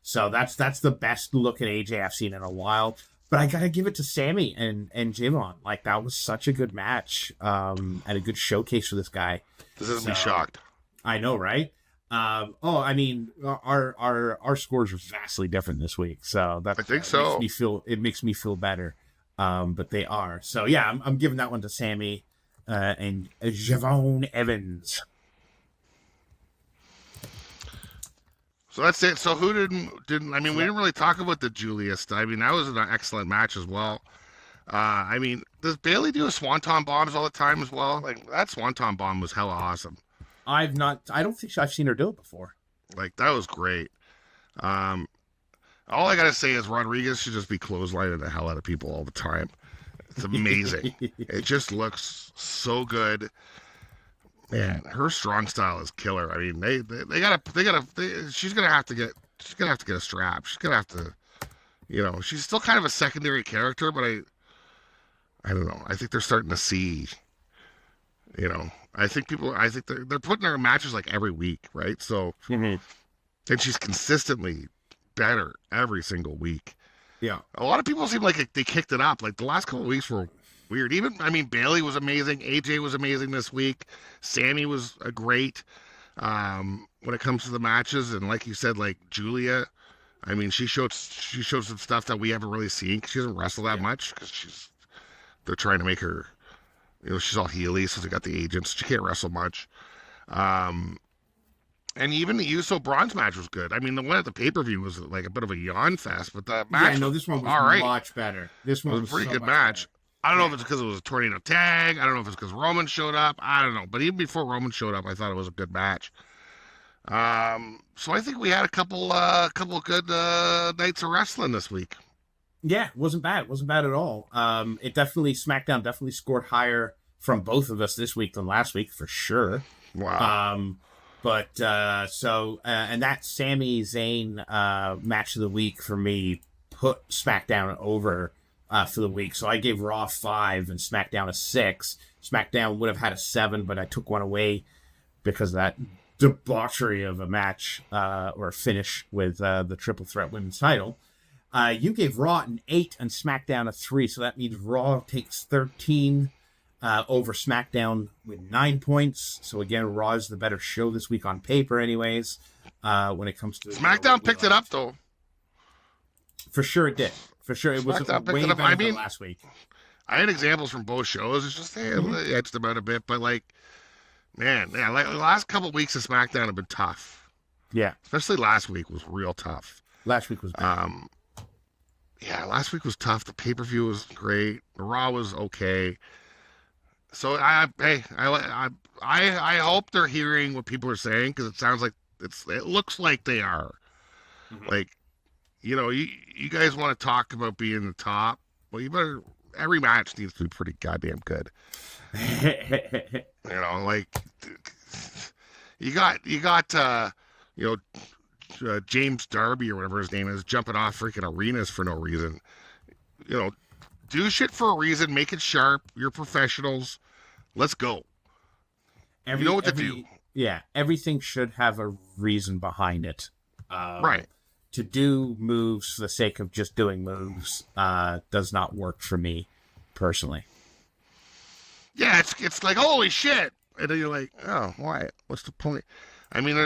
So that's the best look at AJ I've seen in a while. But I gotta give it to Sammy and Jimon. Like, that was such a good match, and a good showcase for this guy. This has me shocked. I know, right? I mean, our scores are vastly different this week, so that I think so. Makes me feel better. But they are. So yeah, I'm giving that one to Sammy and Javon Evans. So that's it. So who didn't? I mean, we didn't really talk about the Julia stuff. I mean, that was an excellent match as well. I mean, does Bailey do swanton bombs all the time as well? Like, that swanton bomb was hella awesome. I don't think I've seen her do it before. Like, that was great. All I gotta say is Rodriguez should just be clotheslining the hell out of people all the time. It's amazing. It just looks so good. Man, her strong style is killer. I mean, she's gonna have to get a strap. She's gonna have to, she's still kind of a secondary character, but I don't know. I think they're starting to see, I think they're putting her in matches like every week, right? So, and she's consistently better every single week. Yeah. A lot of people seem like they kicked it up. Like, the last couple of weeks were weird. Bailey was amazing. AJ was amazing this week. Sammy was great when it comes to the matches. And like you said, like, Julia, I mean, she showed some stuff that we haven't really seen, because she doesn't wrestle that much, because they're trying to make her, she's all heely, so they got the agents. She can't wrestle much. And even the Uso Bronze match was good. I mean, the one at the pay-per-view was like a bit of a yawn fest, but the match, this one was much better. This one was a pretty good match. Better. I don't know if it's because it was a tornado tag. I don't know if it's because Roman showed up. I don't know. But even before Roman showed up, I thought it was a good match. So I think we had a couple good nights of wrestling this week. Yeah, it wasn't bad. It wasn't bad at all. SmackDown definitely scored higher from both of us this week than last week, for sure. Wow. And that Sami Zayn match of the week for me put SmackDown over for the week. So I gave Raw 5 and SmackDown a 6. SmackDown would have had a 7, but I took one away because of that debauchery of a match or a finish with the Triple Threat Women's title. You gave Raw an 8 and SmackDown a 3, so that means Raw takes 13 over SmackDown with 9 points. So again, Raw is the better show this week on paper anyways, when it comes to... SmackDown picked it up, though. For sure it did. For sure, it was way better than last week. I had examples from both shows. It's just, they edged them out a bit, but like, man, like the last couple of weeks of SmackDown have been tough. Yeah. Especially last week was real tough. Last week was bad. Last week was tough. The pay-per-view was great. The Raw was okay. So I hope they're hearing what people are saying, because it sounds like it looks like they are. Mm-hmm. Like, you guys want to talk about being the top. Well, you better. Every match needs to be pretty goddamn good. Like, you got James Darby or whatever his name is jumping off freaking arenas for no reason. Do shit for a reason. Make it sharp. You're professionals. Let's go. You know what to do. Yeah, everything should have a reason behind it. Right. To do moves for the sake of just doing moves does not work for me, personally. Yeah, it's like, holy shit, and then you're like, oh, why? What's the point? I mean,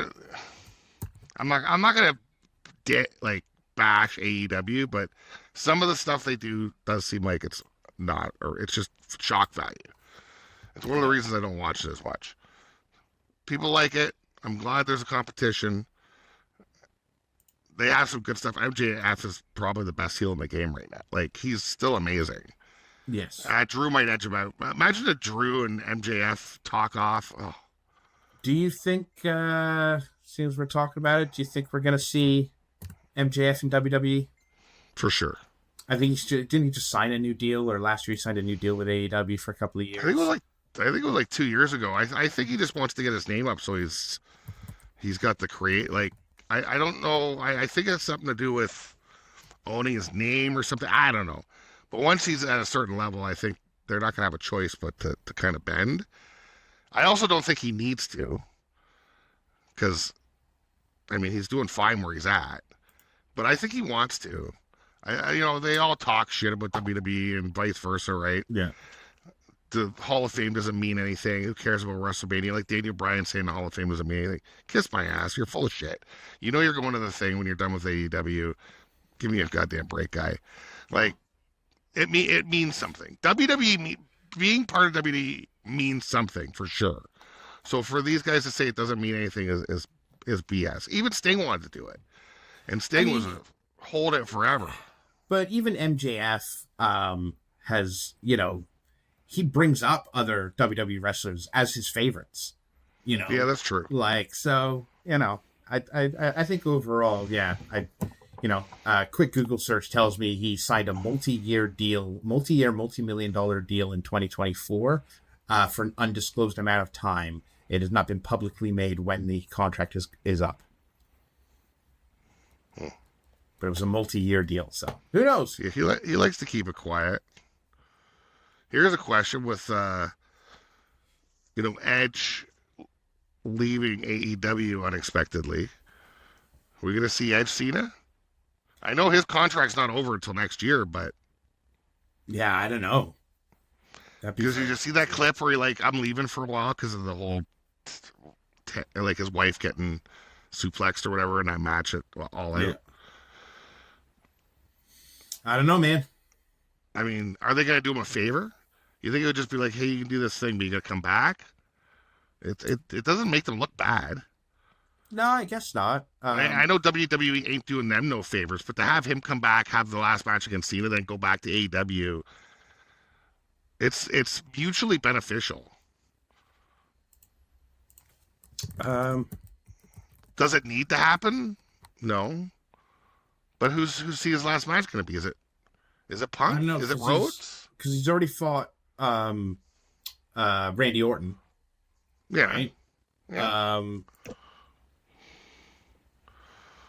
I'm not gonna bash AEW, but some of the stuff they do does seem like it's not, or it's just shock value. It's one of the reasons I don't watch it as much. People like it. I'm glad there's a competition. They have some good stuff. MJF is probably the best heel in the game right now. Like, he's still amazing. Yes. Drew might edge him out. Imagine a Drew and MJF talk off. Oh. Do you think, since we're talking about it, do you think we're going to see MJF in WWE? For sure. I think didn't he just sign a new deal, or last year he signed a new deal with AEW for a couple of years? I think it was like 2 years ago. I think he just wants to get his name up, so he's got the create, like, I don't know. I think it's something to do with owning his name or something. I don't know. But once he's at a certain level, I think they're not going to have a choice but to kind of bend. I also don't think he needs to, because I mean he's doing fine where he's at, but I think he wants to. They all talk shit about WWE and vice versa, right? Yeah. The Hall of Fame doesn't mean anything. Who cares about WrestleMania? Like Daniel Bryan saying the Hall of Fame doesn't mean anything. Kiss my ass. You're full of shit. You know you're going to the thing when you're done with AEW. Give me a goddamn break, guy. Like, it means something. WWE, being part of WWE means something for sure. So for these guys to say it doesn't mean anything is BS. Even Sting wanted to do it. And Sting was hold it forever. But even MJF has, he brings up other WWE wrestlers as his favorites. Yeah, that's true. Like, so, I think overall, yeah, quick Google search tells me he signed a multi-year, multi-million-dollar deal in 2024 for an undisclosed amount of time. It has not been publicly made when the contract is up. But it was a multi-year deal, so who knows? Yeah, he likes to keep it quiet. Here's a question with, Edge leaving AEW unexpectedly. Are we going to see Edge Cena? I know his contract's not over until next year, but... Yeah, I don't know. Because you just see that clip where I'm leaving for a while because of the whole, his wife getting suplexed or whatever, and I match it all out. Yeah. I don't know, man. I mean, are they going to do him a favor? You think it would just be like, hey, you can do this thing, but you got to come back? It doesn't make them look bad. No, I guess not. I know WWE ain't doing them no favors, but to have him come back, have the last match against Cena, then go back to AEW, it's mutually beneficial. Does it need to happen? No. But who's his last match going to be? Is it Punk? Is it Rhodes? Because he's already fought Randy Orton. Yeah. Right? Yeah.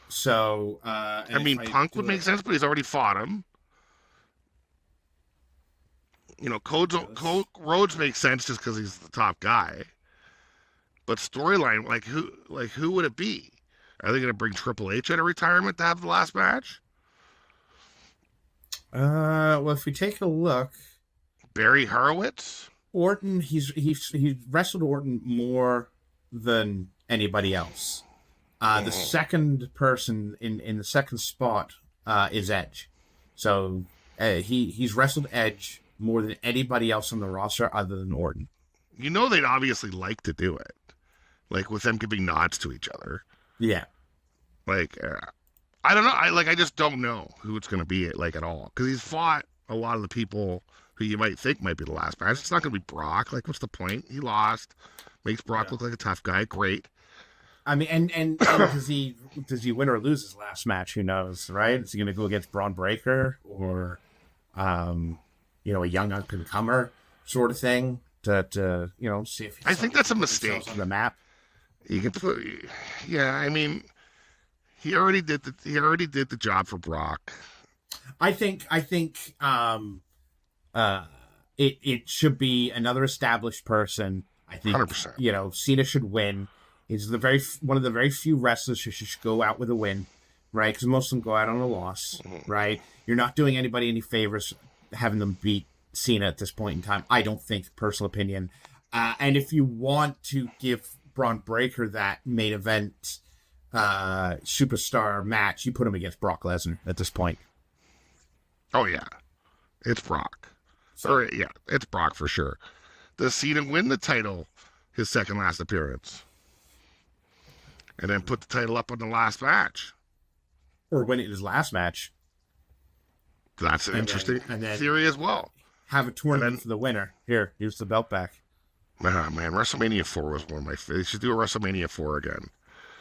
So Punk would make sense, but he's already fought him. Rhodes makes sense just because he's the top guy. But storyline, who would it be? Are they going to bring Triple H out of retirement to have the last match? Well, if we take a look, Barry Horowitz, Orton, he's wrestled Orton more than anybody else. The second person in the second spot is Edge. So he's wrestled Edge more than anybody else on the roster other than Orton. They'd obviously like to do it, with them giving nods to each other. Yeah. I don't know. I just don't know who it's going to be at all. Because he's fought a lot of the people who you might think might be the last match. It's not going to be Brock. What's the point? He lost. Makes Brock look like a tough guy. Great. I mean, and does he win or lose his last match? Who knows, right? Is he going to go against Braun Breaker or, a young up-and-comer sort of thing to see if I think that's a mistake on the map. You can put, yeah. I mean, he already did the job for Brock. I think it should be another established person. I think 100%. Cena should win. He's one of the very few wrestlers who should go out with a win, right? Because most of them go out on a loss, right? You're not doing anybody any favors having them beat Cena at this point in time. I don't think, personal opinion. And if you want to give Braun Breaker that main event superstar match, you put him against Brock Lesnar at this point. Oh yeah, it's Brock. It's Brock for sure. Does Cena win the title his second last appearance, and then put the title up on the last match, or win it his last match? That's an interesting theory as well. Have a tournament for the winner. Here's the belt back. Man, WrestleMania 4 was one of my favorites. They should do a WrestleMania 4 again.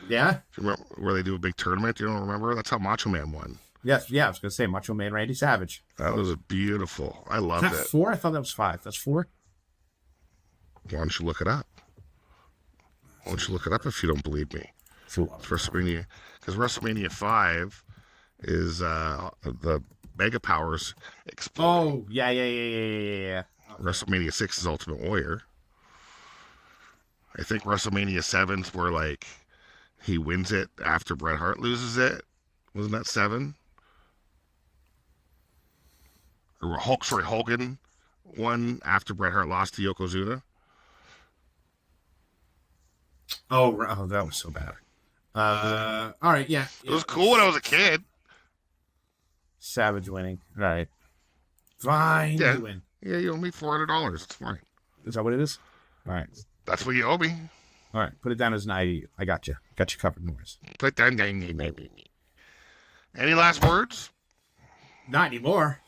Yeah? Do you remember where they do a big tournament? You don't remember? That's how Macho Man won. Yes, yeah, I was going to say Macho Man Randy Savage. That was beautiful. I loved it. 4? I thought that was 5. That's 4? Why don't you look it up? Why don't you look it up if you don't believe me? It's WrestleMania. Because WrestleMania 5 is the Mega Powers exploding. Oh, yeah. Okay. WrestleMania 6 is Ultimate Warrior. I think WrestleMania 7's where like he wins it after Bret Hart loses it. Wasn't that 7? Or Hogan won after Bret Hart lost to Yokozuna. Oh, that was so bad. All right, yeah. It was cool when I was a kid. Savage winning, right? Fine, Yeah. you win. Yeah, you owe me $400. It's fine. Is that what it is? All right. That's what you owe me. All right, put it down as an IOU. I got you. Got you covered, Norris. Put down. Any last words? Not anymore.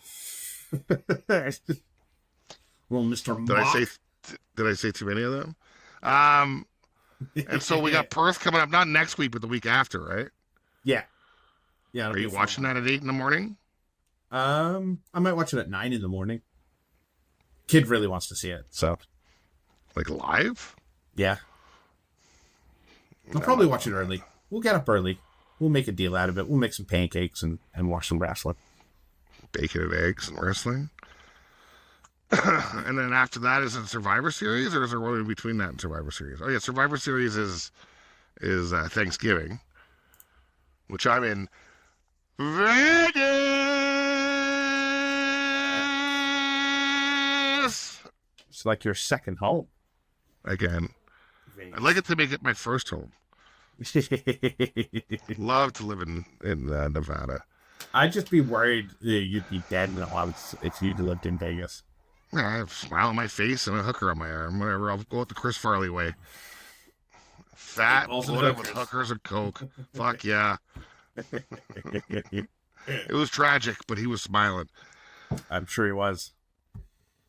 Well, Mr. Did I say too many of them? And so we got Perth coming up, not next week, but the week after, right? Yeah. Yeah. Are you watching that at 8 in the morning? I might watch it at 9 in the morning. Kid really wants to see it, so. Like live? Yeah. I'll probably watch it early. We'll get up early. We'll make a deal out of it. We'll make some pancakes and watch some wrestling. Bacon and eggs and wrestling. And then after that is it Survivor Series, or is there one in between that and Survivor Series? Oh yeah, Survivor Series is Thanksgiving, which I'm in Vegas. It's like your second home. Again, I'd like it to make it my first home. Love to live in Nevada. I'd just be worried you'd be dead in a lot if you lived in Vegas. Yeah, I have a smile on my face and a hooker on my arm. Whatever, I'll go with the Chris Farley way. Fat, bloated with hookers and coke. Fuck yeah. It was tragic, but he was smiling. I'm sure he was.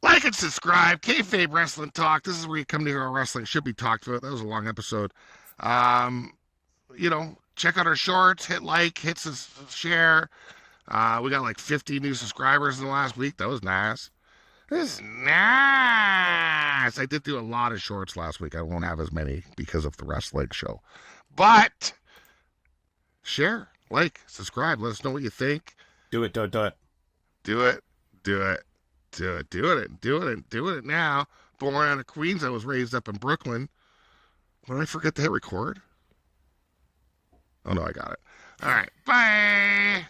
Like and subscribe. KayFabe Wrestling Talk. This is where you come to hear our wrestling should be talked about. That was a long episode. Check out our shorts. Hit like. Hit share. We got like 50 new subscribers in the last week. That was nice. This is nice. I did do a lot of shorts last week. I won't have as many because of the wrestling show. But share, like, subscribe. Let us know what you think. Do it. Do it now. Born out of Queens. I was raised up in Brooklyn. When did I forget to hit record? Oh, no, I got it. All right. Bye.